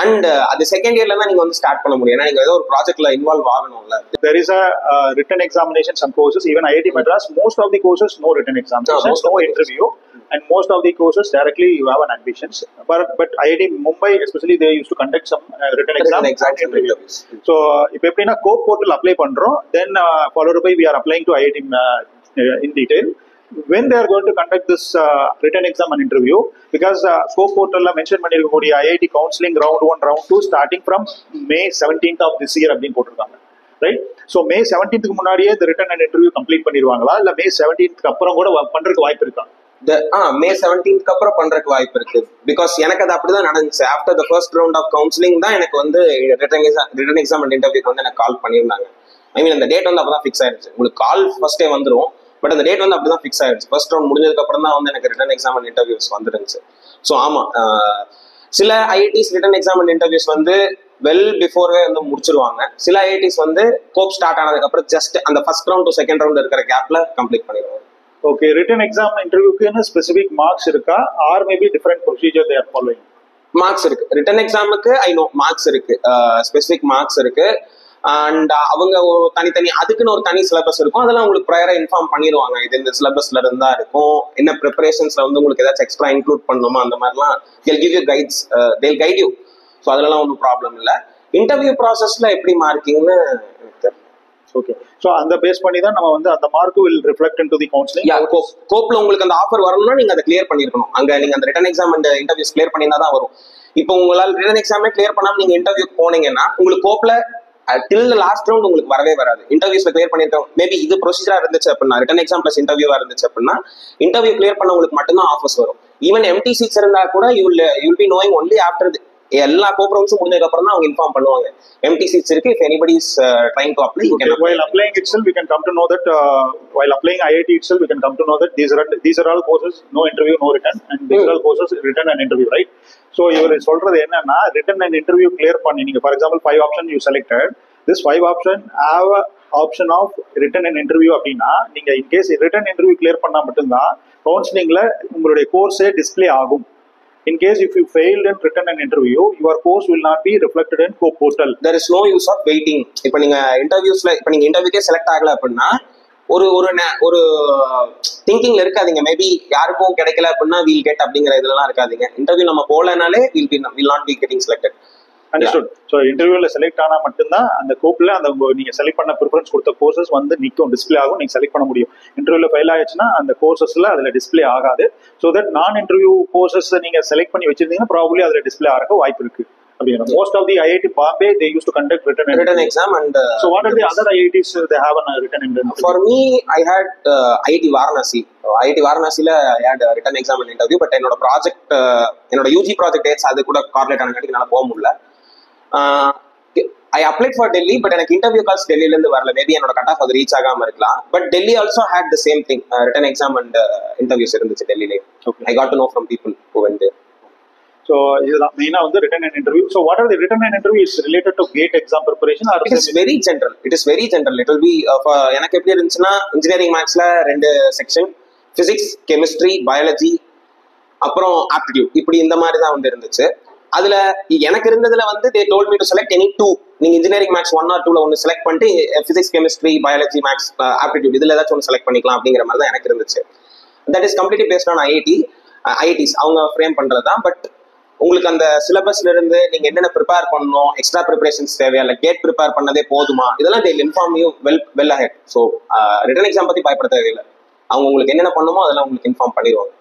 Speaker 2: And அது second இயர்ல தான் நீங்க வந்து start பண்ண முடியும். ஏன்னா நீங்க ஏதோ ஒரு ப்ராஜெக்ட்ல involve ஆகணும்ல.
Speaker 1: There is a written examination, some courses, even IIT Madras, most of the courses no written examinations, no interview, and most of the courses directly you have an admissions. But IIT Mumbai especially, they used to conduct some written exams and interviews. So இப்போ எப்படின்னா கோப் portal apply பண்றோம், then followed by we are applying to IIT in detail. When they are going to conduct this written exam and interview, because scope portal la mention பண்ணிருக்கக்கூடிய IIT counseling round 1 round 2 starting from May 17th of this year அப்படினு போட்டுருக்காங்க, right? So May 17th க்கு முன்னாடியே the written and interview complete பண்ணிடுவாங்களா இல்ல May 17th க்கு அப்புறம் கூட பண்றதுக்கு வாய்ப்பு இருக்கா?
Speaker 2: May 17th க்கு அப்புறம் பண்றதுக்கு வாய்ப்பு இருக்கு. பிகாஸ் எனக்கு அது அப்படிதான் நடந்துச்சு. After the first round of counselling தான் எனக்கு வந்து ரிட்டன் எக்ஸாம் அண்ட் இன்டர்வியூக்கு வந்து எனக்கு கால் பண்ணியிருந்தாங்க. ஐ மீன் அந்த டேட் வந்து அப்பதான் ஃபிக்ஸ் ஆயிடுச்சு. உங்களுக்கு கால் ஃபர்ஸ்டே வந்துடும், பட் அந்த டேட் வந்து அப்படிதான் ஃபிக்ஸ் ஆயிடுச்சு. ஃபர்ஸ்ட் ரவுண்ட் முடிஞ்சதுக்கு அப்புறம் தான் வந்து எனக்கு ரிட்டன் எக்ஸாம் அண்ட் இன்டர்வியூஸ் வந்துருந்துச்சு. ஸோ ஆமா, சில IITs return exam and interviews வந்து வெல் பிஃபோர்வே வந்து முடிச்சிருவாங்க. சில ஐஐடிஸ் வந்து கோப் ஸ்டார்ட் ஆனதுக்கு அப்புறம் ஜஸ்ட் அந்த first round to second round இருக்கிற கேப்ல கம்ப்ளீட் பண்ணிடுவாங்க.
Speaker 1: ஓகே, ரிட்டன் எக்ஸாம் இன்டர்வியூக்கு ஸ்பெசிபிக் மார்க்ஸ் இருக்கா or maybe different procedure they are following?
Speaker 2: Marks இருக்கு. ரிட்டன் எக்ஸாமுக்கு ஐ நோ மார்க்ஸ் இருக்கு, ஸ்பெசிபிக் மார்க்ஸ் இருக்கு. அண்ட் அவங்க தனித்தனி அதுக்குன்னு ஒரு தனி சிலபஸ் இருக்கும். அதெல்லாம் உங்களுக்கு ப்ரையரா இன்ஃபார்ம் பண்ணிடுவாங்க. இது இந்த சிலபஸ்ல இருந்தா இருக்கும், என்ன ப்ரிப்பரேஷன்ஸ்ல வந்து உங்களுக்கு ஏதாச்சும் எக்ஸ்ட்ரா இன்க்ளூட் பண்ணணுமா அந்த மாதிரிலாம் they'll give you guides, they'll guide you. So அதெல்லாம் ஒன்றும் ப்ராப்ளம் இல்லை. இன்டர்வியூ ப்ராசஸ்ல எப்படி மார்க்கிங்னு
Speaker 1: ஓகே, ஸோ அந்த பேஸ் பண்ணி தான் நம்ம வந்து அந்த mark will reflect into the counselling.
Speaker 2: கோப்ல உங்களுக்கு அந்த ஆஃபர் வரணும்னா நீங்க அதை கிளியர் பண்ணிருக்கணும். அங்க நீங்க அந்த return exam and interviews clear பண்ணினா தான் வரும். இப்போ உங்களால் ரிட்டன் எக்ஸாமே கிளியர் பண்ணாம நீங்க இன்டர்வியூக்கு போனீங்கன்னா உங்களுக்கு கோப்ல டில் லாஸ்ட் ரவுண்ட் உங்களுக்கு வரவே வராது. இன்டர்வியூஸ்ல கிளியர் பண்ணிருக்கோம், மேபி இது ப்ரொசீஜரா இருந்துச்சு அப்படின்னா, ரிட்டன் எக்ஸாம் பிளஸ் இன்டர்வியூவா இருந்துச்சு அப்படின்னா, இன்டர்வியூ கிளியர் பண்ணவங்களுக்கு மட்டும்தான் ஆஃபர்ஸ் வரும். ஈவன் எம்டி சீட்ஸ் இருந்தா கூட you'll be knowing only after எல்லா கோப்ரவுண்ட்ஸும் முடிஞ்சதுக்கு அப்புறம் தான் அவங்க இன்ஃபார்ம் பண்ணுவாங்க எம்டி சீட்ஸ் இருக்கு. If anybody is trying to apply, you can apply.
Speaker 1: While applying itself we can come to know that while applying IIT itself we can come to know that these are all courses no interview no written, and these are all courses written and interview, right? So இவர் சொல்றது என்னன்னா, written and interview clear பண்ணி நீங்க for example 5 options you selected, this 5 option have a option of written and interview அப்படின்னா, நீங்க in case written interview clear பண்ணா மட்டும்தான் கவுன்சிலிங்ல உங்களுடைய கோர்ஸே டிஸ்ப்ளே ஆகும். In case if you failed in written and interview, your course will not be reflected in COPE portal.
Speaker 2: There is no use of waiting. இப்போ நீங்க இன்டர்வியூஸ்ல இப்போ நீங்க இன்டர்வியூக்கே செலக்ட் ஆகல அப்படின்னா ஒரு திங்கிங்ல இருக்காதீங்க. மேபி யாருக்கும் கிடைக்கல அப்படின்னா வீல் கெட் அப்படிங்கிற இதெல்லாம் இருக்காதீங்க. இன்டர்வியூ நம்ம போகலனாலே will not be getting selected.
Speaker 1: Understood. So இன்டர்வியூல செலக்ட் ஆனா மட்டும்தான் அந்த கோப்ல அந்த நீங்க செலக்ட் பண்ண ப்ரிஃபரன்ஸ் கொடுத்த கோர்சஸ் வந்து நிக்கும், டிஸ்ப்ளே ஆகும், நீங்க செலக்ட் பண்ண முடியும். இன்டர்வியூல ஃபெயில் ஆயிடுச்சுன்னா அந்த கோர்சஸ்ல அதுல டிஸ்ப்ளே ஆகாது. ஸோ தட் நான் இன்டர்வியூ கோர்சஸ் நீங்க செலக்ட் பண்ணி வச்சிருந்தீங்கன்னா ப்ராபபிலி அதுல டிஸ்ப்ளே ஆக வாய்ப்பு இருக்கு. Most of the IIT Bombay they used to conduct written
Speaker 2: exam and
Speaker 1: so what are the other IITs they have a written interview?
Speaker 2: For me I had IIT Varanasi. IIT Varanasi la I had written exam and interview, but என்னோட project என்னோட UG project dates அது கூட கார்லேட் ஆனதுக்கு என்னால போக முடியல. I applied for Delhi, but எனக்கு interview calls டெல்லில இருந்து வரல. மேபி என்னோட கட் ஆஃப் அது ரீச் ஆகாம இருக்கலாம். But Delhi also had the same thing, written exam and interviews இருந்துச்சு டெல்லிலே. I got to know from people who went there.
Speaker 1: So இதுதான் மெயினா வந்து written and interview. So what are the written and interview is related to GATE exam preparation or
Speaker 2: it is very general. It is very general. It will be எனக்கு எப்படி இருந்துச்சுன்னா, engineering மேத்ஸ்ல 2 section, physics, chemistry, biology, அப்புறம் aptitude, இப்படி இந்த மாதிரி தான் வந்து இருந்துச்சு. அதுல எனக்கு இருந்ததுல வந்து they told me to select any 2. நீங்க இன்ஜினியரிங் மேத்ஸ் 1 or 2ல ஒன்னு செலக்ட் பண்ணிட்டு physics, chemistry, biology, maths, aptitude இதுல ஏதாச்சும் ஒன்று செலக்ட் பண்ணிக்கலாம் அப்படிங்கிற மாதிரி தான் எனக்கு இருந்துச்சு. That is completely based on IITs அவங்க ஃப்ரேம் பண்றதுதான். பட் உங்களுக்கு அந்த சிலபஸ்ல இருந்து நீங்க என்னென்ன ப்ரிப்பேர் பண்ணணும், எக்ஸ்ட்ரா ப்ரிப்பரேஷன்ஸ் தேவையா, இல்லை கேட் ப்ரிப்பேர் பண்ணதே போதுமா, இதெல்லாம் they will inform you well ahead. So written exam பத்தி பயப்பட தேவையில்லை. அவங்க உங்களுக்கு என்னென்ன பண்ணுமோ அதெல்லாம் உங்களுக்கு இன்ஃபார்ம் பண்ணிடுவாங்க.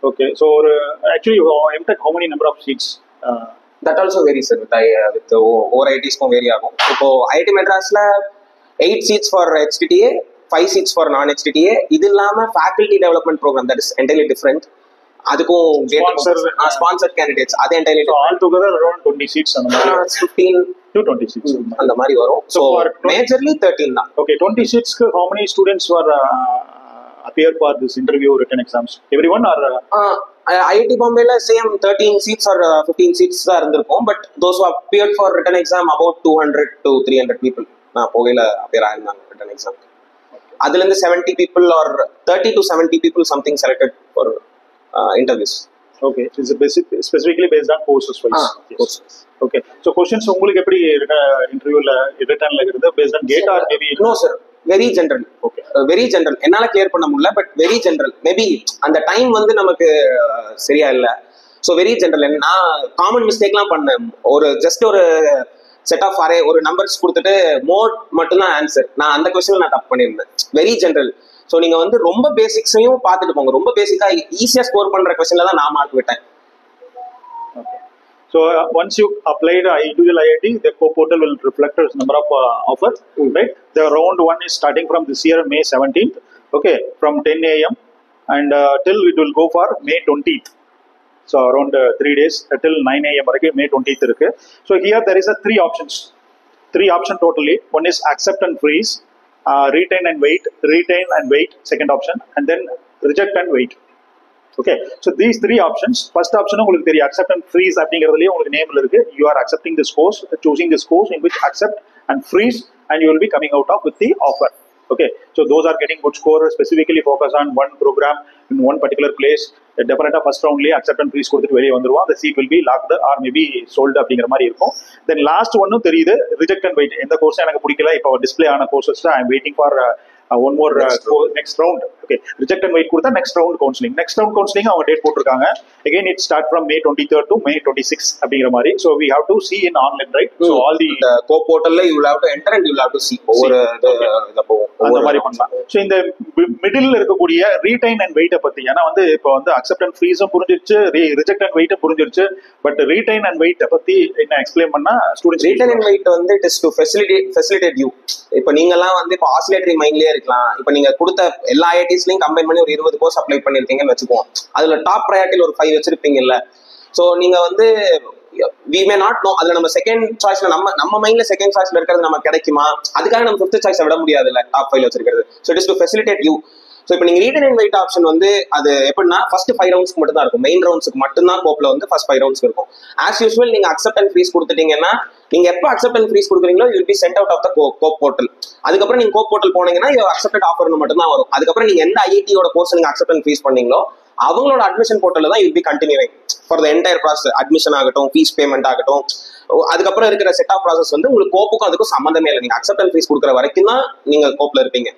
Speaker 1: ஓகே, ஸோ ஒரு actually MTech how many number of seats?
Speaker 2: That also varies sir. With over IITsக்கும் வேரி ஆகும். இப்போ IIT மெட்ராஸ்ல 8 seats for HTTA, 5 seats for non-HTTA. இது இல்லாம faculty development program that is entirely different. அதுக்கும் sponsor candidates அது entirely
Speaker 1: all together around 20 seats அந்த மாதிரி
Speaker 2: 15
Speaker 1: to 20 seats
Speaker 2: அந்த மாதிரி வரும். சோ மேஜர்லி 13 தான்.
Speaker 1: ஓகே, 20 seats க்கு how many students were appear for this interview written exams? Everyone or
Speaker 2: IIT Bombay la same 13 seats or 15 seats தான் இருந்திருக்கும். But those who appeared for written exam about 200 to 300 people நான் போகையில appear ஆயிருந்தாங்க written exam. அதுல இருந்து 70 people or 30 to 70 people something selected for interviews.
Speaker 1: Okay, it's specifically based on courses wise.
Speaker 2: Yes. Courses.
Speaker 1: Okay, so questions உங்களுக்கு எப்படி இன்டர்வியூல ரிட்டர்ன்ல இருக்குது based on data or maybe?
Speaker 2: No sir, very general.
Speaker 1: Okay,
Speaker 2: very general. என்னால clear பண்ண முடியல, but very general. Maybe அந்த time வந்து நமக்கு சரியா இல்ல. So very general. நான் காமன் மிஸ்டேக்லாம் பண்ணேன். ஒரு ஜஸ்ட் ஒரு செட் ஆஃப் அரே ஒரு நம்பர்ஸ் கொடுத்துட்டு மோட் மட்டும்தான் ஆன்சர். நான் அந்த கொஸ்டின் நான் தப்பு பண்ணியிருந்தேன். Very general. ஸோ நீங்க வந்து ரொம்ப பேசிக்ஸையும் பார்த்துட்டு போங்க. ரொம்ப பேசிக்கா ஈஸியா ஸ்கோர் பண்ற கொஸ்டின்ல தான் நான் மார்க் விட்டேன்.
Speaker 1: So once you applied individual IIT, the co-portal will reflect the number of offers, right? The round 1 is starting from this year, May 17th, okay, from 10 a.m. and till it will go for May 20th. So around 3 days till 9 a.m. May 20th. So here there is a 3 options. 3 options totally. One is accept and freeze, retain and wait, second option, and then reject and wait. Okay, so these 3 options. First option உங்களுக்கு தெரியும், accept and freeze அப்படிங்கிறதுலயே உங்களுக்கு நேம்ல இருக்கு. You are accepting this course, choosing this course in which accept and freeze, and you will be coming out of with the offer. Okay, so those are getting good score, specifically focus on one program in one particular place. Definitely first roundly accept and freeze கொடுத்துட்டு வெளியே வந்துருவோம். The seat will be locked or maybe sold அப்படிங்கிற மாதிரி இருக்கும். Then last ஒன்னும் தெரியுது, reject and wait. எந்த course எனக்கு பிடிக்கல, இப்போ டிஸ்பிளே ஆன courses I am waiting for one more next round. Okay, reject and wait கொடுத்தா next round counseling. Next round counseling அவங்க டேட் போட்டுருக்காங்க. Again it start from May 23rd to May 26 அப்படிங்கிற மாதிரி. So we have to see in online, right? So all the
Speaker 2: co-portal you will have to enter and you will have to see over
Speaker 1: அந்த மாதிரி பண்ணலாம். So இந்த middle இருக்கக்கூடிய retain and wait பத்தி, ஏன்னா வந்து இப்போ வந்து accept and freeze புரிஞ்சிருச்சு, reject and wait புரிஞ்சிருச்சு, பட் retain and wait பத்தி என்ன எக்ஸ்பிளைன் பண்ணா ஸ்டூடண்ட்ஸ்.
Speaker 2: retain and wait வந்து it is to facilitate you. இப்போ நீங்க எல்லாம் வந்து இப்போ ஆசிலேட்டரி மைண்ட்லயே இருக்கலாம். இப்போ நீங்க கொடுத்த எல்லா ஐஐடிஸ்லயும் கம்பைன் பண்ணி ஒரு 20 கோர்ஸ் அப்ளை பண்ணிருக்கீங்கன்னு வச்சுக்குவோம். அதுல டாப் ப்ரையாரிட்டில ஒரு 5 வச்சிருப்பீங்கல்ல. ஸோ நீங்க வந்து we may not know, அதுல நம்ம செகண்ட் சாய்ஸ்ல நம்ம மைண்ட்ல செகண்ட் சாய்ஸ்ல இருக்கிறது நமக்கு கிடைக்குமா, அதுக்காக நம்ம 5th சாய்ஸ் விட முடியாது இல்ல டாப் 5 வச்சிருக்கிறது. So it is to facilitate you. So இப்போ நீங்க ரீட்டன் அண்ட் வெயிட் ஆப்ஷன் வந்து அது எப்படின்னா ஃபர்ஸ்ட் 5 ரவுண்ட்ஸ்க்கு மட்டும் தான் இருக்கும். மெயின் ரவுண்ட்ஸ்க்கு மட்டும் தான் கோப்ல வந்து ஃபர்ஸ்ட் 5 ரவுண்ட்ஸ்க்கு இருக்கும். ஆஸ் யூஸ்வல் நீங்க அக்செப்ட் அண்ட் ஃப்ரீஸ் கொடுத்துட்டீங்கன்னா, நீங்க எப்போ அக்செப்ட் அண்ட் ஃப்ரீஸ் கொடுக்குறீங்களோ you will be sent out of the COAP portal. அதுக்கப்புறம் நீங்க கோப் போர்ட்டல் போனீங்கன்னா அக்செப்டட் ஆஃபர்னு மட்டும் தான் வரும். அதுக்கப்புறம் நீங்க எந்த ஐஐடியோட கோர்ஸ் நீங்க அக்செப்ட் அண்ட் ஃப்ரீஸ் பண்ணீங்களோ அவங்களோட அட்மிஷன் போர்ட்டல் தான் you be continuing for the entire process. Admission ஆகட்டும், ஃபீஸ் பேமெண்ட் ஆகட்டும், அதுக்கப்புறம் இருக்கிற செட் ஆஃப் ப்ராசஸ் வந்து உங்களுக்கு கோப்புக்கும் அதுக்கும் சம்மந்தமே இல்லை. நீங்க அக்செப்ட் அண்ட் ஃப்ரீஸ் கொடுக்குற வரைக்கும் தான் நீங்க கோப்ல இருப்பீங்க.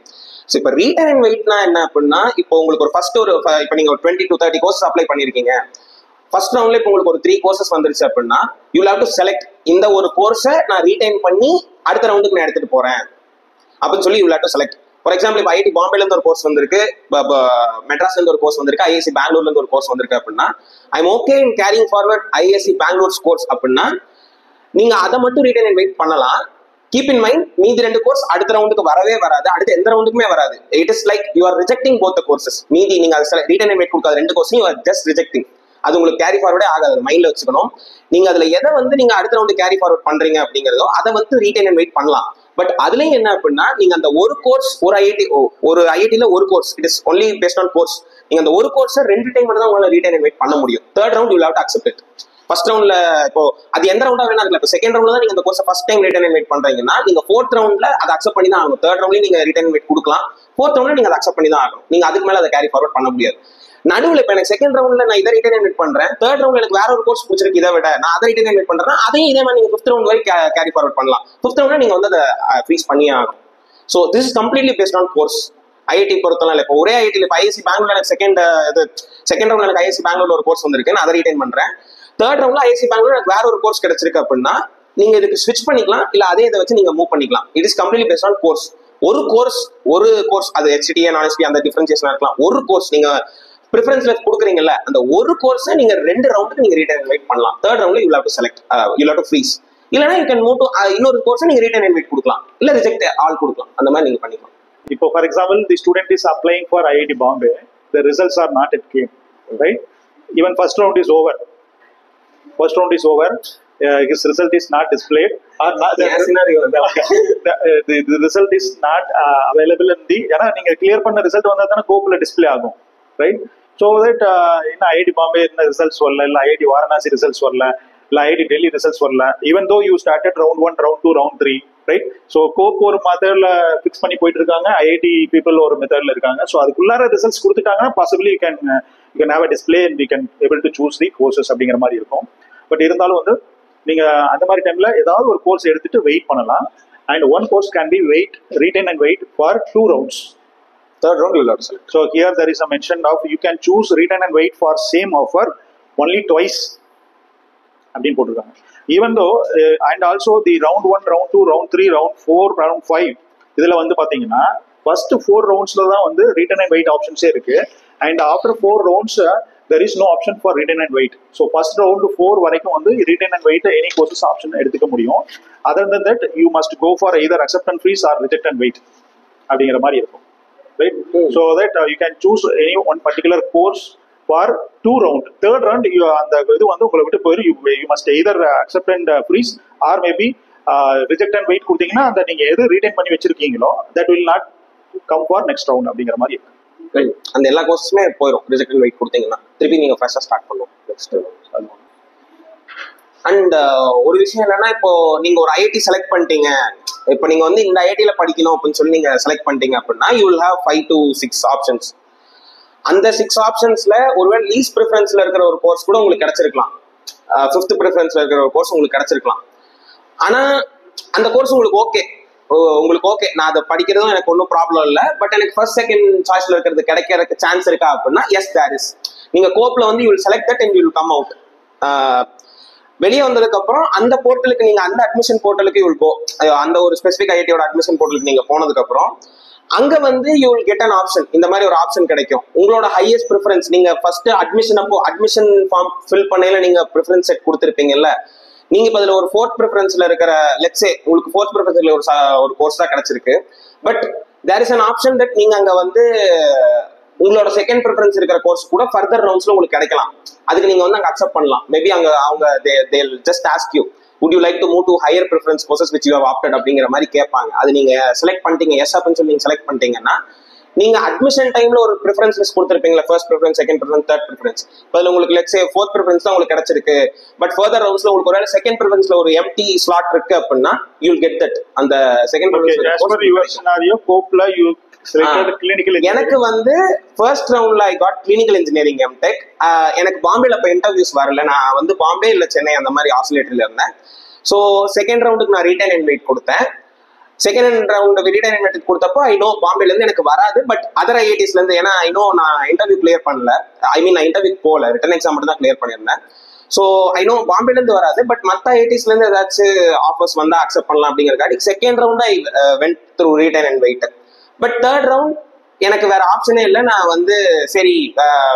Speaker 2: ஸோ இப்போ ரீட்டன் அண்ட் வெயிட்னா என்ன அப்படின்னா, இப்போ உங்களுக்கு ஒரு ஃபர்ஸ்ட் ஒரு இப்போ நீங்க ஒரு 20 to 30 கோர்ஸ் அப்ளை பண்ணிருக்கீங்க. ஃபர்ஸ்ட் ரவுண்ட்ல இப்போ உங்களுக்கு ஒரு 3 கோர்சஸ் வந்துருச்சு அப்படின்னா you will have to select இந்த ஒரு கோர்ஸை நான் ரீடைன் பண்ணி அடுத்த ரவுண்டுக்கு நான் எடுத்துட்டு போறேன் அப்படின்னு சொல்லி you will have to select. For example இப்போ ஐஐடி பாம்பேல இருந்து ஒரு கோர்ஸ் வந்திருக்கு, மெட்ராஸ்ல இருந்து ஒரு கோர்ஸ் வந்திருக்கு, ஐஐசி பெங்களூர்ல இருந்து ஒரு கோர்ஸ் வந்திருக்கு அப்படின்னா I am okay in carrying forward IISc Bangalore course அப்படின்னா நீங்க அதை மட்டும் ரீடைன் அண்ட் வெயிட் பண்ணலாம். கீப் இன் மைண்ட், மீதி 2 கோர்ஸ் அடுத்த ரவுண்டுக்கு வரவே வராது, அடுத்த எந்த ரவுண்டுக்குமே வராது. It is like you are rejecting both the courses. மீதி நீங்க ரீட்டன் அண்ட் வெயிட் கொடுக்காத 2 கோர்ஸையும் யூ ஆர் ஜஸ்ட் ரிஜெக்டிங். அது உங்களுக்கு கேரி ஃபார்வர்டே ஆகாது, மைண்ட்ல வச்சுக்கணும். நீங்க அதுல எதை வந்து நீங்க அடுத்த ரவுண்டு கேரி ஃபார்வர்ட் பண்றீங்க அப்படிங்கிறதோ அதை வந்து ரீட்டன் அண்ட் வெயிட் பண்ணலாம். பட் அதுலயும் என்ன அப்படின்னா, நீங்க அந்த ஒரு கோர்ஸ் ஒரு ஐஐடில ஒரு course, it is only paste on course. நீங்க அந்த ஒரு கோர்ஸை 2 டைம் மட்டும் தான் உங்களால ரீட்டன் அண்ட் வெயிட் பண்ண முடியும். Third round you will have to accept it. First ரவுண்ட்ல இப்போ அது எந்த ரவுண்டா வேணா இருக்கலாம். இப்போ செகண்ட் ரவுண்ட்ல தான் நீங்க அந்த course first time retain and wait பண்றீங்கன்னா நீங்க 4th ரவுண்ட்ல அதை அக்செப்ட் பண்ணி தான் ஆகணும். தேர்ட் ரவுண்ட்லயும் நீங்க ரிட்டன் அண்ட் வெயிட் கொடுக்கலாம், 4th ரவுண்ட்ல நீங்க அதை அக்செப்ட் பண்ணி தான் ஆகணும். நீங்க அதுக்கு மேல அதை கேரி ஃபார்வர்ட் பண்ண முடியாது. நடுவில் இப்போ எனக்கு செகண்ட் ரவுண்ட்ல நான் இதை ரிட்டன் அண்ட் வெயிட் பண்றேன், தேர்ட் ரவுண்ட்ல எனக்கு வேற ஒரு கோர்ஸ் பிடிச்சிருக்கு இதை விட, நான் அதை ரிட்டன் அண்ட் வெயிட் பண்றேன், அதையும் இதே மாதிரி நீங்க 5th ரவுண்ட் வரைக்கும் கேரி ஃபார்வர்ட் பண்ணலாம். 5th ரவுண்ட்ல நீங்க வந்து அதை ஃப்ரீஸ் பண்ணியே ஆகணும். So this is completely based on course. IIT பொறுத்தலாம் இப்போ ஒரே ஐஐடியில் இப்போ ஐஎஸ்சி பெங்களூர்ல எனக்கு செகண்ட் ரவுண்ட்ல எனக்கு ஐஎஸ்சி பெங்களூர்ல ஒரு கோர்ஸ் வந்திருக்கு, நான் அதை ரிட்டன் பண்றேன். தேர்ட் ரவுண்ட்ல ஐஎஸ்சி பெங்களூர் எனக்கு வேற ஒரு கோர்ஸ் கிடைச்சிருக்கு அப்படின்னா நீங்க இதுக்கு ஸ்விட்ச் பண்ணிக்கலாம், இல்ல அதே இதை வச்சு நீங்க மூவ் பண்ணிக்கலாம். It is completely based on course. ஒரு கோர்ஸ் அது HTA நான்எஸ்பி அந்த டிஃபரன்சியேஷன் இருக்கலாம். ஒரு கோர்ஸ் நீங்க ப்ரிஃபரன்ஸ்ல கொடுக்குறீங்கல்ல, அந்த ஒரு கோர்ஸை நீங்க 2 ரவுண்டுக்கு நீங்க ரீட்டன் அண்ட் வெயிட் பண்ணலாம். தேர்ட் ரவுண்ட்ல you have to select, you have to freeze. இல்லனா யூ கேன் மூவ் டு இன்னொரு கோர்ஸை நீங்க ரீட்டன் அண்ட் வெயிட் கொடுக்கலாம், இல்ல ரிஜெக்ட் ஆல் கொடுக்கலாம். அந்த மாதிரி நீங்க பண்ணிக்கலாம்.
Speaker 1: இப்போ for example the student is அப்ளைங் for IIT Bombay, the results are not yet came, right? Even first round is over. His result is not displayed or not, the result is not available in the, ஏன்னா நீங்க clear பண்ண result வந்தா தானே கோப்ல display ஆகும், right? So that இன்னும் IIT Bombay என்ன results வரல, இல்லை IIT வாரணாசி ரிசல்ட்ஸ் வரல, இல்லை ஐஐடி டெல்லி ரிசல்ட்ஸ் வரல, even though you started round 1, round 2, round 3, right? So COAP ஒரு மெத்தட்ல ஃபிக்ஸ் பண்ணி போயிட்டு இருக்காங்க, ஐஐடி பீப்புள் ஒரு மெத்தட்ல இருக்காங்க. ஸோ அதுக்குள்ளார ரிசல்ட்ஸ் கொடுத்துட்டாங்கன்னா possibly you can have a display and you can able to choose the courses அப்படிங்கிற மாதிரி இருக்கும். பட் இருந்தாலும் வந்து நீங்க அந்த மாதிரி டைம்ல ஏதாவது ஒரு கோர்ஸ் எடுத்துட்டு வெயிட் பண்ணலாம். And one course can be retain and wait for 2 rounds.
Speaker 2: Third round will also.
Speaker 1: So here there is a mention of you can choose retain and wait for same offer only twice அப்படின்னு போட்டிருக்காங்க. Even though and also the round 1, round 2, round 3, round 4, round 5 இதுல வந்து பாத்தீங்கன்னா first 4 roundsல தான் வந்து retain and wait ஆப்ஷன்ஸே இருக்கு. And after 4 rounds there is no option for retain and wait. So first round 4 வரைக்கும் வந்து retain and wait any courses option எடுத்துக்க முடியும். Other than that you must go for either accept and freeze or reject and wait அப்படிங்கிற மாதிரி இருக்கும், right? So that you can choose any one particular course for 2 round. Third round அந்த இது வந்து உங்களை விட்டு போயிடும். you must either accept and freeze or maybe reject and wait கொடுத்தீங்கன்னா அந்த நீங்க எது retain பண்ணி வச்சிருக்கீங்களோ that will not come for next round அப்படிங்கிற மாதிரி இருக்கு.
Speaker 2: அந்த எல்லா கோர்ஸுமே போயிடும் ரிஜெக்ட் அண்ட் வெயிட் கொடுத்தீங்கன்னா, திருப்பி நீங்க ஃப்ரெஷ்ஷா ஸ்டார்ட் பண்ணுவோம் நெக்ஸ்ட். அண்ட் ஒரு விஷயம் என்னன்னா, இப்போ நீங்க ஒரு ஐஐடி செலக்ட் பண்ணிட்டீங்க, இப்போ நீங்க வந்து இந்த ஐஐடியில படிக்கணும் அப்படின்னு சொல்லி நீங்க செலக்ட் பண்ணிட்டீங்க அப்படின்னா you will have 5 to 6 options. அந்த 6 ஆப்ஷன்ஸ்ல ஒருவேளை லீஸ்ட் ப்ரிஃபரன்ஸ்ல இருக்கிற ஒரு கோர்ஸ் கூட உங்களுக்கு கிடைச்சிருக்கலாம், 5th ப்ரிஃபரன்ஸ்ல இருக்கிற ஒரு கோர்ஸ் உங்களுக்கு கிடைச்சிருக்கலாம். ஆனா அந்த கோர்ஸ் உங்களுக்கு ஓகே, நான் அதை படிக்கிறதும் எனக்கு ஒன்றும் ப்ராப்ளம் இல்லை, பட் எனக்கு ஃபர்ஸ்ட் செகண்ட் சாய்ஸ்ல இருக்கிறது கிடைக்கிறதுக்கு சான்ஸ் இருக்கா அப்படின்னா எஸ் தேர் இஸ். நீங்க கோப்ல வந்து you will select that and you will come out. வெளியே வந்ததுக்கு அப்புறம் அந்த போர்ட்டலுக்கு நீங்க அந்த அட்மிஷன் போர்ட்டலுக்கு யூ வில் கோ, அந்த ஒரு ஸ்பெசிபிக் ஐஐடியோட அட்மிஷன் போர்ட்டலுக்கு நீங்க போனதுக்கு அப்புறம் அங்க வந்து you will get an option. இந்த மாதிரி ஒரு ஆப்ஷன் கிடைக்கும். உங்களோட ஹையஸ்ட் ப்ரிஃபரன்ஸ், நீங்க ஃபர்ஸ்ட் அட்மிஷன் ஃபார்ம் ஃபில் பண்ணையில நீங்க ப்ரிஃபரன்ஸ் செட் கொடுத்துருப்பீங்கல்ல, நீங்க இப்ப அதுல ஒரு 4th ப்ரிஃபரன்ஸ்ல இருக்கிற லெட்ஸ் சே உங்களுக்கு 4th ப்ரிஃபரன்ஸ்ல ஒரு கோர்ஸ் தான் கிடைச்சிருக்கு, but there is an option that நீங்க அங்க வந்து உங்களோட செகண்ட் ப்ரிஃபரன்ஸ் இருக்கிற கோர்ஸ் கூட ஃபர்தர் ரவுண்ட்ஸ்ல உங்களுக்கு கிடைக்கலாம். அதுக்கு நீங்க வந்து அங்க அக்செப்ட் பண்ணலாம். மேபி அவங்க they'll just ask you would you like to move to higher preference courses which you have opted அப்படிங்கிற மாதிரி கேட்பாங்க. அது நீங்க செலக்ட் பண்ணிட்டீங்க எஸ் அப்படின்னு சொல்லி நீங்க செலக்ட் பண்ணிட்டீங்கன்னா நீங்க அட்மிஷன் டைம்ல ஒரு ப்ரிஃபரன்ஸ் லிஸ்ட் கொடுத்துருப்பீங்களா, first preference, second preference, third preference. அதுல உங்களுக்கு லெட்ஸ் சே 4th ப்ரிஃபரன்ஸ் தான் உங்களுக்கு கிடைச்சிருக்கு, பட் ஃபர்தர் ரவுண்ட்ஸ்ல உங்களுக்கு ஒரு செகண்ட் ப்ரிஃபரன்ஸ்ல ஒரு எம்டி ஸ்லாட் இருக்கு அப்படின்னா யூ வில் கெட் தட் அந்த செகண்ட் ப்ரிஃபரன்ஸ். எனக்கு வந்து ஃபர்ஸ்ட் ரவுண்ட்ல I got clinical engineering MTech. எனக்கு பாம்பேல இப்ப இன்டர்வியூஸ் வரல, நான் வந்து பாம்பே இல்ல சென்னை அந்த மாதிரி ஆசிலேட்டர்ல இருந்தேன். ஸோ செகண்ட் ரவுண்டுக்கு நான் ரிட்டன் அண்ட் வெயிட் கொடுத்தேன். Second round retain and wait கொடுத்தப்போ ஐ நோ பாம்பேல இருந்து எனக்கு வராது, பட் அதர் ஐஐடிஸ்ல இருந்து, ஏன்னா ஐ நோ நான் இன்டர்வியூ கிளியர் பண்ணல, நான் இன்டர்வியூ போல, ரிட்டன் எக்ஸாம் மட்டும் தான் கிளியர் பண்ணியிருந்தேன். ஸோ ஐ நோ பாம்பேல இருந்து வராது, பட் மற்ற ஐஐடிஸ்ல இருந்து ஏதாச்சும் ஆஃபர்ஸ் வந்தா அக்செப்ட் பண்ணலாம் அப்படிங்கிறக்காடி second round I went through retain and wait. But third round எனக்கு வேற ஆப்ஷனே இல்லை, நான் வந்து சரி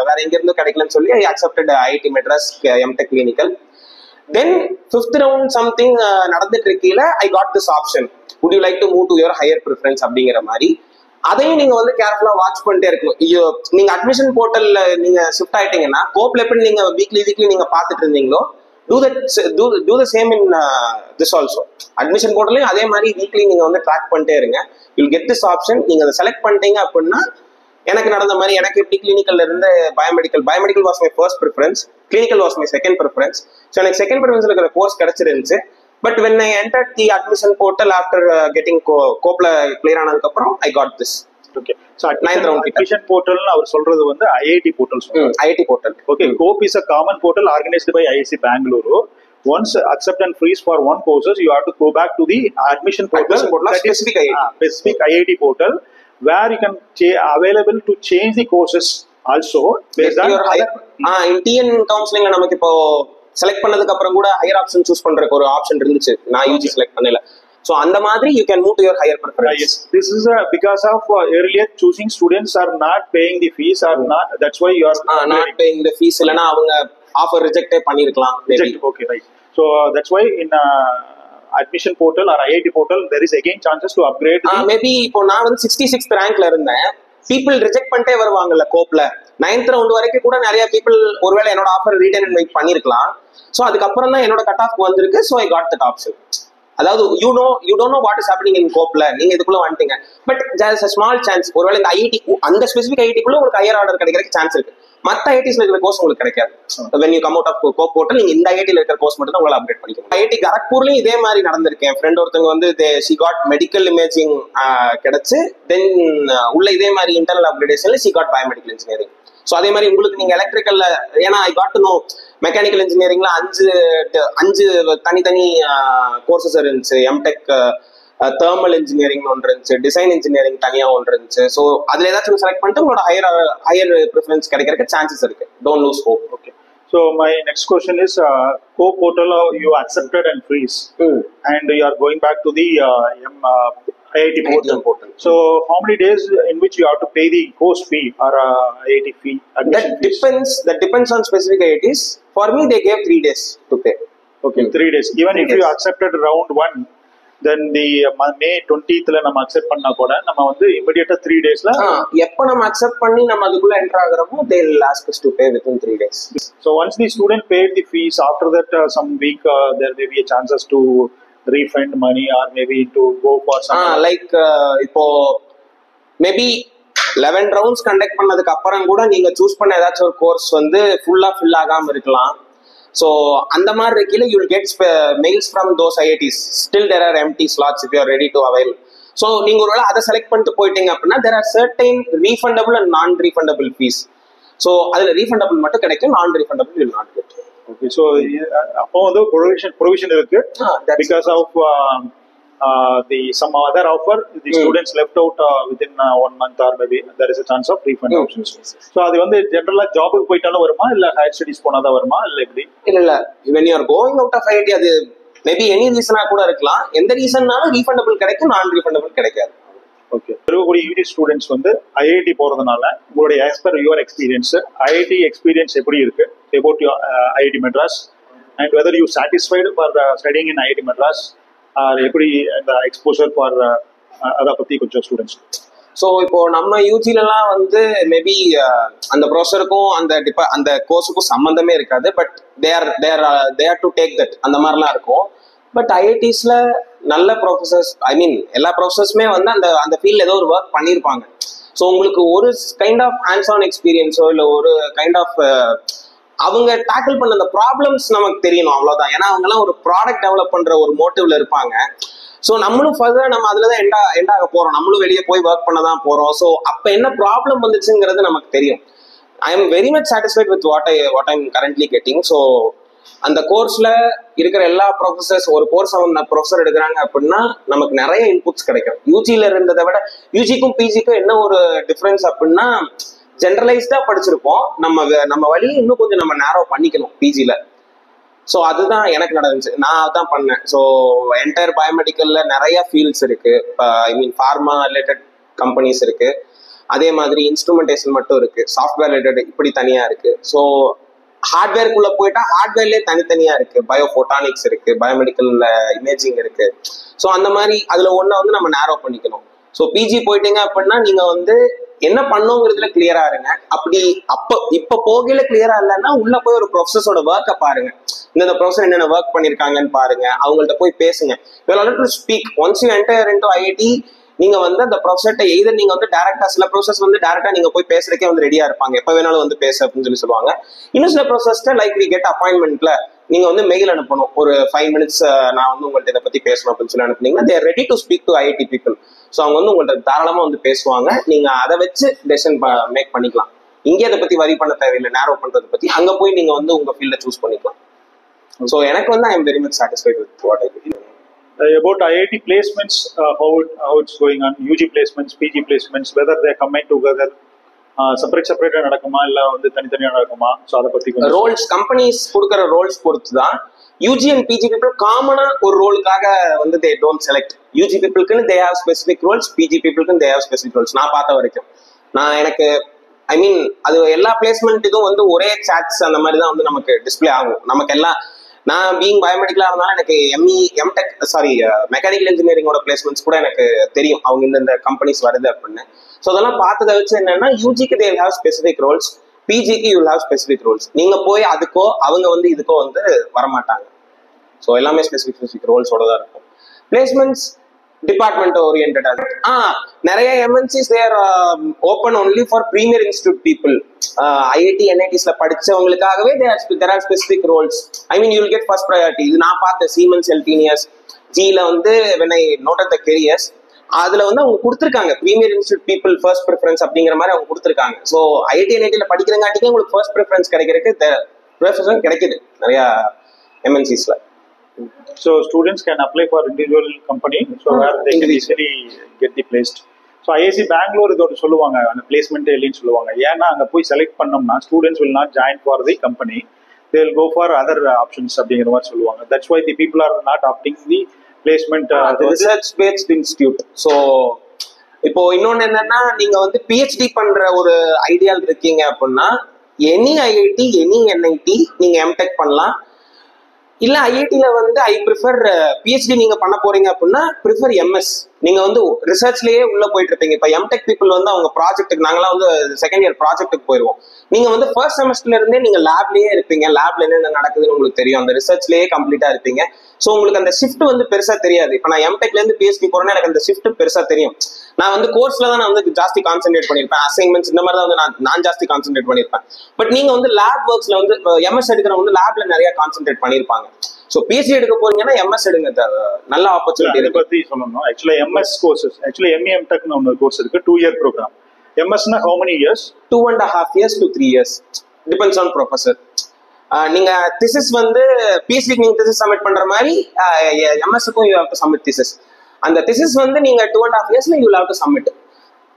Speaker 2: வேற எங்க இருந்தும் கிடைக்கலன்னு சொல்லி I accepted IIT Madras MTech clinical. Then 5th round something நடந்துட்டு இருக்கையில I got this option, would you like to move to your higher preference அப்படிங்கிற மாதிரி. அதையும் நீங்க வந்து கேர்ஃபுல்லா வாட்ச் பண்ணிட்டே இருக்கணும். நீங்க அட்மிஷன் போர்ட்டல்ல நீங்க ஷிஃப்ட் ஆயிட்டீங்கன்னா கோப்ல எப்படி நீங்க வீக்லி நீங்க பாத்துட்டு இருந்தீங்களோ do the same in this also. Admission போர்ட்டலையும் அதே மாதிரி வீக்லி நீங்க வந்து ட்ராக் பண்ணிட்டே இருங்க. you'll get this option. நீங்க அதை செலக்ட் பண்ணிட்டீங்க அப்படின்னா எனக்கு நடந்த மாதிரி, எனக்கு எப்படி கிளினிக்கல்ல இருந்து biomedical was my first preference, clinical was my second preference. So எனக்கு செகண்ட் ப்ரிஃபரன்ஸ்ல இருக்கிற கோர்ஸ் கிடைச்சிருந்துச்சு. But when I entered the admission portal after getting கோப்ல கிளியர் ஆனதுக்கு அப்புறம் I got this.
Speaker 1: Okay, so admission portal னு அவர் சொல்றது வந்து IIT portal.
Speaker 2: IIT portal.
Speaker 1: Okay, COPE is a common portal organized by IISc Bangalore. Once accept and freeze for one courses, you have to go back to the admission portal, specific IIT portal, where you can available to change the courses also based on
Speaker 2: in TN counseling la namakku ipo select பண்ணதுக்கு அப்புறம் கூட higher option choose பண்றதுக்கு ஒரு option இருந்துச்சு, நான் UG select பண்ணல. So அந்த மாதிரி you can move to your higher preference.
Speaker 1: Yes, this is because of earlier choosing students are not paying the fees or not, that's why you are
Speaker 2: not paying the fees, இல்லனா அவங்க offer reject பண்ணிருக்கலாம்.
Speaker 1: Okay, right. So that's why in admission portal or IIT portal there is again chances to upgrade.
Speaker 2: Maybe இப்போ நான் வந்து 66th ரேங்க்ல இருந்தேன், people reject பண்ணிட்டே வருவாங்கல்ல கோப்ல, 9th round வரைக்கும் கூட நிறைய people ஒருவேளை என்னோட ஆஃபர் ரீட்டன் அண்ட் வெயிட் பண்ணிருக்கலாம். ஸோ அதுக்கப்புறம் தான் என்னோட கட் ஆஃப் வந்திருக்கு. So I got that option. அதாவது you don't know what is happening in கோப்ல, நீங்க இதுக்குள்ள வந்துட்டீங்க. But there is a small chance, ஒருவேளை இந்த ஐஐடி அந்த ஸ்பெசிபிக் ஐஐடிக்குள்ள உங்களுக்கு ஹையர் ஆர்டர் கிடைக்கிறதுக்கு சான்ஸ் இருக்கு. மற்ற ஐஐடிஸ்ல இருக்கிற கோர்ஸ் உங்களுக்கு கிடைக்காது. when you come out of கோப் போட்டு நீங்க இந்த ஐஐடில இருக்கிற கோர்ஸ் மட்டும் தான் உங்களால அப்டேட் பண்ணிக்கணும். ஐஐடி கரக்பூர்லயும் இதே மாதிரி நடந்திருக்கேன். ஃப்ரெண்ட் ஒருத்தவங்க வந்து she got மெடிக்கல் இமேஜிங் கிடைச்சு தென் உள்ள இதே மாதிரி இன்டர்னல் அப்கிரேடேஷன்ல she got biomedical engineering. So அதே மாதிரி உங்களுக்கு நீங்க எலக்ட்ரிக்கல்ல, ஏன்னா I got to know mechanical இன்ஜினியரிங்ல அஞ்சு தனித்தனி கோர்சஸ் இருந்துச்சு. எம்டெக், தெர்மல் இன்ஜினியரிங் ஒன்று இருந்துச்சு, டிசைன் இன்ஜினியரிங் தனியா ஒன்று இருந்துச்சு. ஸோ அதுல ஏதாச்சும் செலக்ட் பண்ணிட்டு உங்களோட ஹையர் ப்ரிஃபரன்ஸ் கிடைக்கிறதுக்கு சான்சஸ் இருக்கு. Don't loose hope.
Speaker 1: Okay. So my next question is, co-portal you accepted and freeze, and you are going back to the IIT portal. So how many days in which you have to pay the course fee or IIT fee?
Speaker 2: That depends on specific IITs. For me, they gave 3 days to pay.
Speaker 1: Okay, 3 days. Even if you accepted round 1, then the May 20th நம்ம accept பண்ணா கூட நம்ம வந்து இமிடியேட்டா 3 daysல
Speaker 2: எப்ப நம்ம accept பண்ணி நம்ம அதுக்குள்ள enter ஆகுறோமோ they will ask us to pay within 3 days.
Speaker 1: So once the student paid the fees, after that some week there may be a chances to refund money or maybe to go for some
Speaker 2: like இப்போ maybe 11 rounds conduct பண்ணதுக்கு அப்புறம் கூட நீங்க choose பண்ண ஏதாச்சும் ஒரு course வந்து ஃபுல்லா ஃபில் ஆகாம இருக்கலாம். ஸோ அந்த மாதிரி இருக்கையில you will get mails from those IITs. Still there are empty slots if you are ready to avail. So நீங்க ஒருவேளை அதை செலக்ட் பண்ணிட்டு போயிட்டீங்க அப்படின்னா there are certain refundable and non refundable fees. So அதுல ரீஃபண்டபிள் மட்டும் கிடைக்கும், non refundable will not get.
Speaker 1: Okay. So அப்போ வந்து ப்ரொவிஷன் இருக்கு. Because of some other offer, the students left out within 1 month or maybe there is a chance of refund options. So அது வந்து ஜெனரலா ஜாபுக்கு போயிட்டாலும் வருமா இல்ல ஹையர் ஸ்டடீஸ் போனாதான் வருமா இல்ல எப்படி?
Speaker 2: இல்ல when you are going out of IIT அது மேபி எனி ரீசனா கூட இருக்கலாம். எந்த ரீசன்னாலும் ரீஃபண்டபிள் கிடைக்கும், நான் ரீஃபண்டபிள் கிடைக்காது.
Speaker 1: ஓகே. இருக்கக்கூடிய யூஜி ஸ்டூடெண்ட்ஸ் வந்து ஐஐடி போறதுனால உங்களுடைய as per your experience IIT experience எப்படி இருக்கு about your IIT Madras, and whether you satisfied for studying in IIT Madras எப்படி இந்த எக்ஸ்போஷர் ஃபார் அதை பத்தி கொஞ்சம் ஸ்டூடெண்ட்ஸ்.
Speaker 2: ஸோ இப்போ நம்ம யூஜிலலாம் வந்து மேபி அந்த ப்ரொஃபஸருக்கும் அந்த கோர்ஸுக்கும் சம்மந்தமே இருக்காது. But there to take that அந்த மாதிரிலாம் இருக்கும். பட் ஐஐடிஸ்ல நல்ல ப்ரொஃபஸர்ஸ், ஐ மீன் எல்லா ப்ரொஃபஸர்ஸுமே வந்து அந்த ஃபீல்ட்ல ஏதோ ஒரு ஒர்க் பண்ணியிருப்பாங்க. ஸோ உங்களுக்கு ஒரு கைண்ட் ஆஃப் ஹேண்ட்ஸ் ஆன் எக்ஸ்பீரியன்ஸோ இல்லை ஒரு கைண்ட் ஆஃப் அவங்க டேக்கிள் பண்ண அந்த ப்ராப்ளம்ஸ் நமக்கு தெரியணும், அவ்வளவுதான். ஏன்னா அவங்க எல்லாம் ஒரு ப்ராடக்ட் டெவலப் பண்ற ஒரு மோட்டிவ்ல இருப்பாங்க. ஸோ நம்மளும் ஃபர்தரா நம்ம அதுலதான் எண்ட் ஆக போறோம், நம்மளும் வெளியே போய் ஒர்க் பண்ண தான் போறோம். ஸோ அப்ப என்ன ப்ராப்ளம் வந்துச்சுங்கிறது நமக்கு தெரியும். I am very much satisfied with what I'm currently getting. So அந்த கோர்ஸ்ல இருக்கிற எல்லா ப்ரொஃபஸர்ஸ், ஒரு கோர்ஸ் அவங்க ப்ரொஃபஸர் எடுக்கிறாங்க அப்படின்னா நமக்கு நிறைய இன்புட்ஸ் கிடைக்கும். யூஜில இருந்ததை விட யூஜிக்கும் பிஜிக்கும் என்ன ஒரு டிஃபரன்ஸ் அப்படின்னா ஜென்ரலைஸ்டா படிச்சிருப்போம், நம்ம வழியை இன்னும் கொஞ்சம் நம்ம நேரோ பண்ணிக்கணும் பிஜில. ஸோ அதுதான் எனக்கு நடந்துச்சு, நான் அதான் பண்ணேன். ஸோ என்டையர் பயோமெடிக்கல்ல நிறைய ஃபீல்ட்ஸ் இருக்கு. ஐ மீன் ஃபார்மா ரிலேட்டட் கம்பெனிஸ் இருக்கு, அதே மாதிரி இன்ஸ்ட்ருமெண்டேஷன் மட்டும் இருக்கு, சாஃப்ட்வேர் ரிலேட்டட் இப்படி தனியா இருக்கு. ஸோ ஹார்ட்வேர்க்குள்ள போயிட்டா ஹார்ட்வேர்லேயே தனித்தனியா இருக்கு, பயோஃபோட்டானிக்ஸ் இருக்கு, பயோமெடிக்கல்ல இமேஜிங் இருக்கு. ஸோ அந்த மாதிரி அதுல ஒன்றை வந்து நம்ம நேரோ பண்ணிக்கணும். ஸோ பிஜி போயிட்டீங்க அப்படின்னா நீங்க வந்து என்ன பண்ணுங்கிறதுல கிளியரா இருங்க. அப்படி இப்ப போகையில கிளியரா இல்லைன்னா உள்ள போய் ஒரு ப்ரொஃபஸரோட ஒர்க்கை பாருங்க, இந்த ப்ரொஃபஸர் என்னென்ன ஒர்க் பண்ணிருக்காங்கன்னு பாருங்க, அவங்கள்ட்ட போய் பேசுங்க. Speak once you enter into IIT, நீங்க வந்து அந்த ப்ரொஃபஸர்ட்ட எய்தர் நீங்க வந்து டேரக்டா, சில ப்ரொஃபஸர்ஸ் வந்து டேரக்டா நீங்க போய் பேசுறதுக்கே வந்து ரெடியா இருப்பாங்க, எப்ப வேணாலும் வந்து பேச அப்படின்னு சொல்லுவாங்க. இன்னும் சில ப்ரொஃபஸர்ஸ்ட்ட லைக் வி கெட் அப்பாயின்மெண்ட்ல நீங்க வந்து மெயில் அனுப்பணும், ஒரு 5 minutes நான் வந்து உங்கள்ட்ட இதை பத்தி பேசணும் அப்படின்னு சொல்லி அனுப்புனீங்கன்னா they are ready to speak to IIT people. So அவங்க வந்து உங்கள்ட்ட தாராளமா வந்து பேசுவாங்க, நீங்க அதை வச்சு டெசிஷன் மேக் பண்ணிக்கலாம். இங்கே அதை பத்தி வரி பண்ண தேவையில்லை, நேரோ பண்றதை பத்தி அங்க போய் நீங்க வந்து உங்க ஃபீல்ட சூஸ் பண்ணிக்கலாம். ஸோ எனக்கு வந்து I am very much satisfied with what I did.
Speaker 1: About IIT placements, how it's going on, UG placements, PG placements, whether they combine together, செப்பரேட்டா நடக்குமா இல்ல வந்து தனித்தனியா நடக்குமா? ஸோ அதை பத்தி
Speaker 2: ரோல்ஸ் கம்பெனிஸ் கொடுக்குற ரோல்ஸ் பொறுத்து தான். யூஜி அண்ட் பிஜி பீப்புள் காமனா ஒரு ரோலுக்காக வந்து தே டோன்ட் செலக்ட். யூஜி பீப்புளுக்குன்னு they have specific roles, PG பீப்புளுக்குன்னு தே ஹேவ் ஸ்பெசிபிக் ரோல்ஸ். நான் பார்த்த வரைக்கும் எனக்கு ஐ மீன் அது எல்லா பிளேஸ்மெண்ட் இதுவும் வந்து ஒரே சாட்ஸ் அந்த மாதிரி தான் வந்து நமக்கு டிஸ்பிளே ஆகும். நமக்கு எல்லாம் நான் பீயிங் பயோமெடிக்கலா இருந்தாலும் எனக்கு எம்டெக் மெக்கானிக்கல் இன்ஜினியரிங்கோட பிளேஸ்மெண்ட்ஸ் கூட எனக்கு தெரியும், அவங்க இந்த கம்பெனிஸ் வருது அப்படின்னு. ஸோ அதெல்லாம் பார்த்ததை வச்சு என்னன்னா யூஜிக்கு தே ஹேவ் ஸ்பெசிபிக் ரோல்ஸ், பிஜிக்கு யூ ஹேவ் ஸ்பெசிபிக் ரோல்ஸ். நீங்க போய் அதுக்கோ அவங்க வந்து இதுக்கோ வந்து வரமாட்டாங்க. ஸோ எல்லாமே ஸ்பெசிபிக் ரோல்ஸோட தான் இருக்கும். Placements department oriented. நிறைய MNCs there open only for premier institute people. IIT என்ஐடிஸ்ல படிச்சவங்களுக்காகவே there are specific roles. I mean you will get first priority. இது நான் பார்த்த சீமென்ஸ், எல்டினியஸ், ஜில வந்து when I noted the careers, அதுல வந்து அவங்க கொடுத்துருக்காங்க premier institute people first preference அப்படிங்கிற மாதிரி அவங்க கொடுத்துருக்காங்க. ஸோ ஐஐடி என்ஐடில படிக்கிறங்காட்டிக்கு உங்களுக்கு ஃபர்ஸ்ட் ப்ரிஃபரன்ஸ் கிடைக்கிறதுக்கு கிடைக்குது நிறைய எம்என்சிஸ்ல.
Speaker 1: So students can apply for individual company, so where they can easily get the placed. So IIC Bangalore இதோட சொல்லுவாங்க அந்த பிளேஸ்மெண்ட் இல்லைன்னு சொல்லுவாங்க. ஏன்னா அங்க போய் செலக்ட் பண்ணோம்னா students will not join for the company, they will go for other options அப்படிங்கிற மாதிரி சொல்லுவாங்க. That's why the people are not opting the placement
Speaker 2: research based institute. So இப்போ இன்னொன்னு என்னன்னா, நீங்க வந்து PhD பண்ற ஒரு ஐடியால் இருக்கீங்க அப்படின்னா எனி ஐஐடி எனி என்ஐடி நீங்க எம்டெக் பண்ணலாம். இல்ல ஐஐடில வந்து ஐ ப்ரிஃபர் பிஹெச்டி நீங்க பண்ண போறீங்க அப்படின்னா ப்ரிஃபர் எம்எஸ். நீங்க வந்து ரிசர்ச்லயே உள்ள போயிட்டு இருப்பீங்க. இப்ப எம்டெக் பீப்புள் வந்து அவங்க ப்ராஜெக்ட்டுக்கு, நாங்களாம் வந்து செகண்ட் இயர் ப்ராஜெக்ட்டுக்கு போயிடுவோம். நீங்க வந்து ஃபர்ஸ்ட் செமஸ்டர்ல இருந்தே நீங்க லேப்லயே இருப்பீங்க. லேப்ல என்னென்ன நடக்குதுன்னு உங்களுக்கு தெரியும். அந்த ரிசர்ச்லயே கம்ப்ளீட்டா இருப்பீங்க. ஸோ உங்களுக்கு அந்த ஷிஃப்ட் வந்து பெருசா தெரியாது. இப்போ நான் எம்டெக்ல இருந்து பிஹெச்டி போறேன்னா எனக்கு அந்த ஷிஃப்ட் பெருசா தெரியும். நான் வந்து கோர்ஸ்ல தான் நான் வந்து ஜாஸ்தி கான்சென்ட்ரேட் பண்ணிருப்பேன். அசைன்மெண்ட்ஸ் இந்த மாதிரி தான் வந்து நான் ஜாஸ்தி கான்சென்ட்ரேட் பண்ணிருப்பேன். பட் நீங்க வந்து லேப் ஒர்க்ஸ்ல வந்து எம்எஸ் எடுக்கிறவங்க வந்து லேப்ல நிறைய கான்சென்ட்ரேட் பண்ணிருப்பாங்க. ஸோ பிஹெச்டி எடுக்க போறீங்கன்னா எம்எஸ் எடுங்க, நல்ல ஆப்பர்ச்சுனிட்டி.
Speaker 1: இதை பத்தி சொல்லணும். ஆக்சுவலா எம்எஸ் கோர்சஸ், ஆக்சுவலா எம்இஎம்டெக்னு ஒன்று கோர்ஸ் இருக்கு, 2 year ப்ரோக்ராம். எம்எஸ்னா how many years?
Speaker 2: 2.5 years to 3 years depends on professor. நீங்க திசிஸ் வந்து பிஹெச்டி நீங்க திசிஸ் சப்மிட் பண்ற மாதிரி எம்எஸ்க்கும் you have to submit thesis. அந்த திசிஸ் வந்து நீங்க 2.5 years you will have to submit.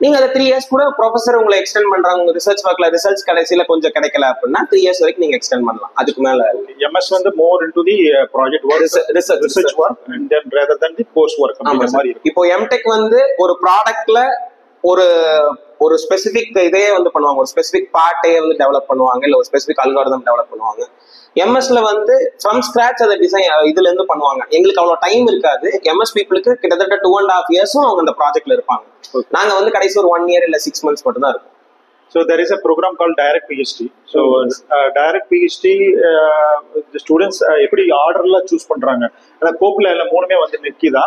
Speaker 2: நீங்க அதை 3 years கூட ப்ரொஃபஸர் உங்களை எக்ஸ்டெண்ட் பண்றாங்க. உங்க ரிசர்ச் ஒர்க்ல ரிசர்ச் கடைசியில கொஞ்சம் கிடைக்கல அப்படின்னா 3 years வரைக்கும் நீங்க எக்ஸ்டெண்ட் பண்ணலாம். அதுக்கு மேல
Speaker 1: எம்எஸ் வந்து மோர் into the project work, research work and then rather than the course work அந்த மாதிரி இருக்கு.
Speaker 2: இப்போ எம்டெக் வந்து ஒரு ப்ராடக்ட்ல ஒரு ஸ்பெசிபிக் இதே வந்து பண்ணுவாங்க, ஒரு ஸ்பெசிபிக் பார்ட்டே வந்து டெவலப் பண்ணுவாங்க, இல்ல ஒரு ஸ்பெசிபிக் அல்காரிதம் டெவலப் பண்ணுவாங்க. எம்எஸ்ல வந்து ஃப்ரம் ஸ்கிராச் அதை டிசைன் இதுல இருந்து பண்ணுவாங்க. எங்களுக்கு அவ்வளவு டைம் இருக்காது. எம்எஸ் பீப்புளுக்கு கிட்டத்தட்ட 2.5 years அவங்க அந்த ப்ராஜெக்ட்ல இருப்பாங்க. நாங்க வந்து கடைசி ஒரு 1 year இல்ல 6 months மட்டும் தான் இருக்கும்.
Speaker 1: So there is a program called direct PhD. So direct PhD the students எப்படி ஆர்டர்ல சூஸ் பண்றாங்க. அத கோப்ல எல்லாம் மூணுமே வந்து Nikita,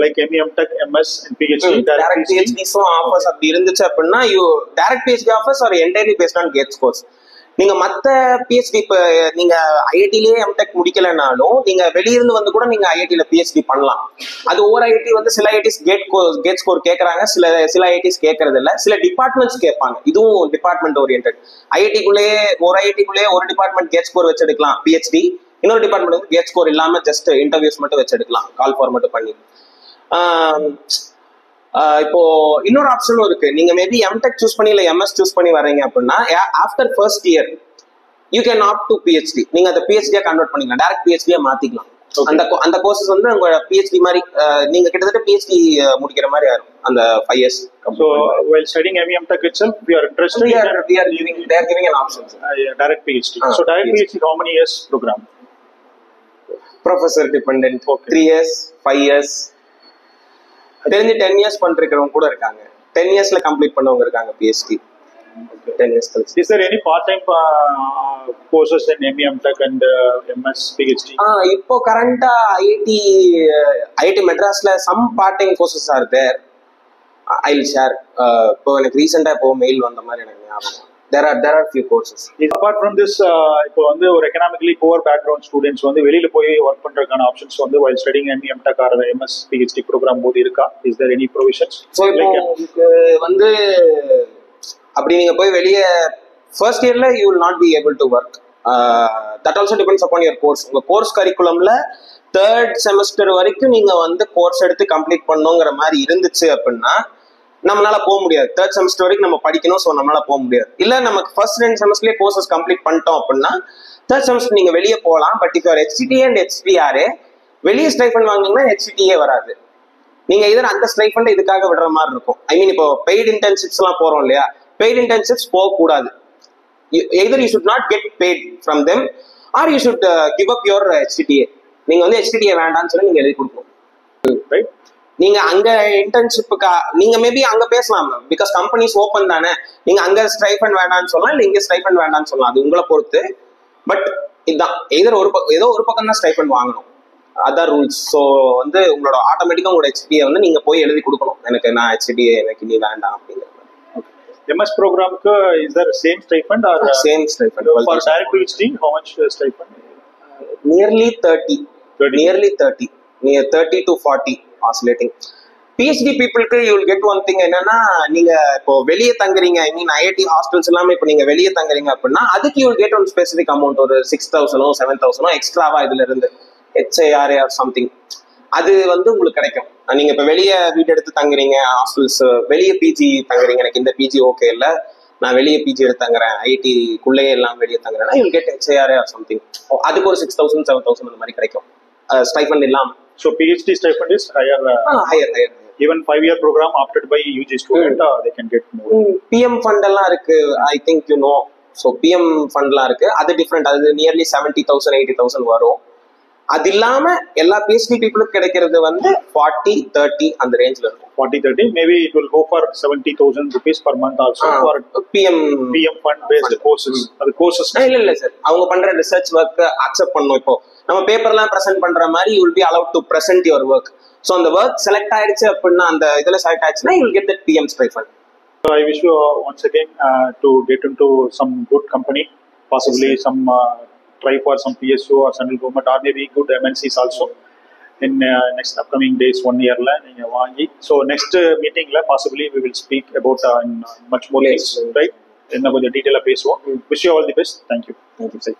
Speaker 1: like MEM.Tech, MS and PhD.
Speaker 2: direct PhD so offers அப்படி இருந்துச்சு அப்படின்னா you direct PhD offers are entirely based on GATE scores. நீங்க மத்த பிஹெச்டி இப்ப நீங்க ஐஐடிலேயே எம்டெக் முடிக்கலனாலும் நீங்க வெளியிருந்து வந்து கூட நீங்க ஐஐடில பிஹெச்டி பண்ணலாம். அது ஒவ்வொரு ஐஐடி வந்து சில ஐஐடிஸ் கேட் ஸ்கோர் கேட்கறாங்க, சில ஐஐடிஸ் கேட்கறது இல்ல. சில டிபார்ட்மெண்ட்ஸ் கேட்பாங்க. இதுவும் டிபார்ட்மெண்ட் ஓரியன்டட். ஐஐடிக்குள்ளேயே ஒரு டிபார்ட்மெண்ட் கேட் ஸ்கோர் வச்சு எடுக்கலாம் பிஹெச்டி, இன்னொரு டிபார்ட்மெண்ட் வந்து கேட் ஸ்கோர் இல்லாம ஜஸ்ட் இன்டர்வியூஸ் மட்டும் வச்சு எடுக்கலாம், கால் ஃபார்மேட் பண்ணி. இப்போ இன்னொரு ஆப்ஷனும் இருக்கு. நீங்க மேபி எம்டெக் சூஸ் பண்ணி இல்ல எம்எஸ் சூஸ் பண்ணி வரீங்க அப்படின்னா after first year you can opt to PhD. நீங்க அந்த பிஹெச்டியா கன்வெர்ட் பண்ணிக்கலாம், டைரக்ட் பிஹெச்டியா மாத்திக்கலாம். அந்த கோர்சஸ் வந்து உங்க பிஹெச்டி மாதிரி நீங்க கிட்டத்தட்ட பிஹெச்டி முடிக்கிற மாதிரி ஆகும் அந்த 5 years.
Speaker 1: So while studying MEM.Tech itself, we are interested.
Speaker 2: they are giving an option.
Speaker 1: Direct PhD. So direct PhD how many years program?
Speaker 2: Professor dependent. 3 years, 5 years. தெரிஞ்சு 10 years பண்ணிருக்கிறவங்க கூட இருக்காங்க. 10 yearsல கம்ப்ளீட் பண்ணவங்க இருக்காங்க PhD. 10 years.
Speaker 1: Is there any part-time courses in MEM.Tech and MS PhD?
Speaker 2: இப்போ கரண்டா IIT மெட்ராஸ்ல some part-time courses are there. I will share. இப்போ எனக்கு ரீசெண்டா இப்போ மெயில் வந்த மாதிரி எனக்கு ஞாபகம். There are few courses.
Speaker 1: Apart from this, இப்போ வந்து ஒரு economically poor background students வந்து வெளியில போய் ஒர்க் பண்றதுக்கான ஆப்ஷன்ஸ் வந்து while studying MEM.Tech or MS PhD program போது இருக்கா? Is there any provisions?
Speaker 2: So இப்போ உங்களுக்கு வந்து அப்படி நீங்க போய் வெளியே ஃபர்ஸ்ட் இயர்ல you will not be able to work. That also depends upon your course. உங்க கோர்ஸ் கரிக்குலம்ல 3rd semester வரைக்கும் நீங்க வந்து கோர்ஸ் எடுத்து கம்ப்ளீட் பண்ணுங்கிற மாதிரி இருந்துச்சு அப்படின்னா நம்மளால போக முடியாது. 3rd semester வரைக்கும் நம்ம படிக்கணும். ஸோ நம்மளால போக முடியாது. இல்ல நமக்கு ஃபர்ஸ்ட் 2 செமஸ்டர்லயே கோர்சஸ் கம்ப்ளீட் பண்ணிட்டோம் அப்படின்னா 3rd semester நீங்க வெளியே போகலாம். பட் இப்போ HCTA and HCRA வெளியே ஸ்டைஃபண்ட் வாங்கினீங்கன்னா HCTA வராது. நீங்க இதர் அந்த ஸ்டைஃபண்ட் இதுக்காக விடுற மாதிரி இருக்கும். ஐ மீன் இப்போ பெய்டு இன்டர்ன்ஷிப்ஸ் எல்லாம் போறோம் இல்லையா, பெய்டு இன்டர்ன்ஷிப்ஸ் போகக்கூடாது. Either you should not get paid from them are you should give up your HCTA. நீங்க வந்து HCTA வேண்டாம்னு சொல்லி நீங்க எழுதி கொடுக்கணும். ரைட்? நீங்க அங்க இன்டர்ன்ஷிப்புக்கு நீங்க மேபி அங்க பேசலாம், பிகாஸ் கம்பெனிஸ் ஓப்பன் தானே. நீங்க அங்க ஸ்டைஃபண்ட் வேண்டாம்னு சொல்லலாம், இல்ல இங்க ஸ்டைஃபண்ட் வேண்டாம்னு சொல்லலாம். அது உங்களை பொறுத்து. பட் இதுதான் எய்தர் ஏதோ ஒரு பக்கம் தான் ஸ்டைஃபண்ட் வாங்கணும். Other rules. ஸோ வந்து உங்களோட ஆட்டோமேட்டிக்காக உங்களோட ஹெச்டியை வந்து நீங்கள் போய் எழுதி கொடுக்கணும், எனக்கு நான் ஹெச்டிஏ எனக்கு இனி வேண்டாம் அப்படிங்கிற மாதிரி.
Speaker 1: MS ப்ரோக்ராம்க்கு is there same stipend or
Speaker 2: same stipend
Speaker 1: for direct to PhD how much stipend?
Speaker 2: Nearly 30 near 30 to 40 oscillating. PhD பீப்புளுக்கு you will get one thing என்னன்னா, நீங்க இப்போ வெளியே தங்குறீங்க, ஐ மீன் ஐஐடி ஹாஸ்டல்ஸ் எல்லாமே இப்போ நீங்க வெளியே தங்குறீங்க அப்படின்னா அதுக்கு you will get one specific amount, ஒரு 6,000 7,000 எக்ஸ்ட்ராவா இதுல இருந்து HIRA ஆர் சம்திங் அது வந்து உங்களுக்கு கிடைக்கும். நீங்க இப்போ வெளியே வீடு எடுத்து தங்குறீங்க, ஹாஸ்டல்ஸ் வெளியே பிஜி தங்குறீங்க, எனக்கு இந்த பிஜி ஓகே இல்லை, நான் வெளியே பிஜி எடுத்து தங்குறேன், ஐஐடிக்குள்ளேயே எல்லாம் வெளியே தங்குறேன்னா you will get HIRA or something. அதுக்கு ஒரு 6,000 7,000 அந்த மாதிரி கிடைக்கும் ஸ்டைஃபண்ட் இல்லாம.
Speaker 1: So PhD stipend is higher.
Speaker 2: Higher.
Speaker 1: Even 5-year program opted by UG student, they can get more.
Speaker 2: PM fund எல்லாம் இருக்கு, I think you know. So PM fund எல்லாம் இருக்கு, அது டிஃப்ரெண்ட், அது நியர்லி 70,000 80,000 வரும். அது இல்லாம எல்லா PhD பீப்புளுக்கு கிடைக்கிறது வந்து 40-30 அந்த ரேஞ்ச்ல இருக்கும்.
Speaker 1: 40-30 maybe it will go for 70,000 rupees per month also for
Speaker 2: PM
Speaker 1: fund based courses. அது courses
Speaker 2: இல்ல சார், அவங்க பண்ற ரிசர்ச் ஒர்க் அக்செப்ட் பண்ணணும். இப்போ நம்ம பேப்பர்லாம் பிரசன்ட் பண்ற மாதிரி you will be allowed to present your work. So அந்த work செலக்ட் ஆயிடுச்சு அப்படின்னா, அந்த இதுல செலக்ட் ஆயிடுச்சுன்னா you will get that PM stipend.
Speaker 1: So I wish you once again to get into some good company, possibly yes, some try for some PSU or central government or maybe good MNCs also in next upcoming days, 1 year la neenga vaangi. So next meeting la possibly we will speak about much more things, right? Enna konja detail ah pesuvom. Wish you all the best. Thank you sir.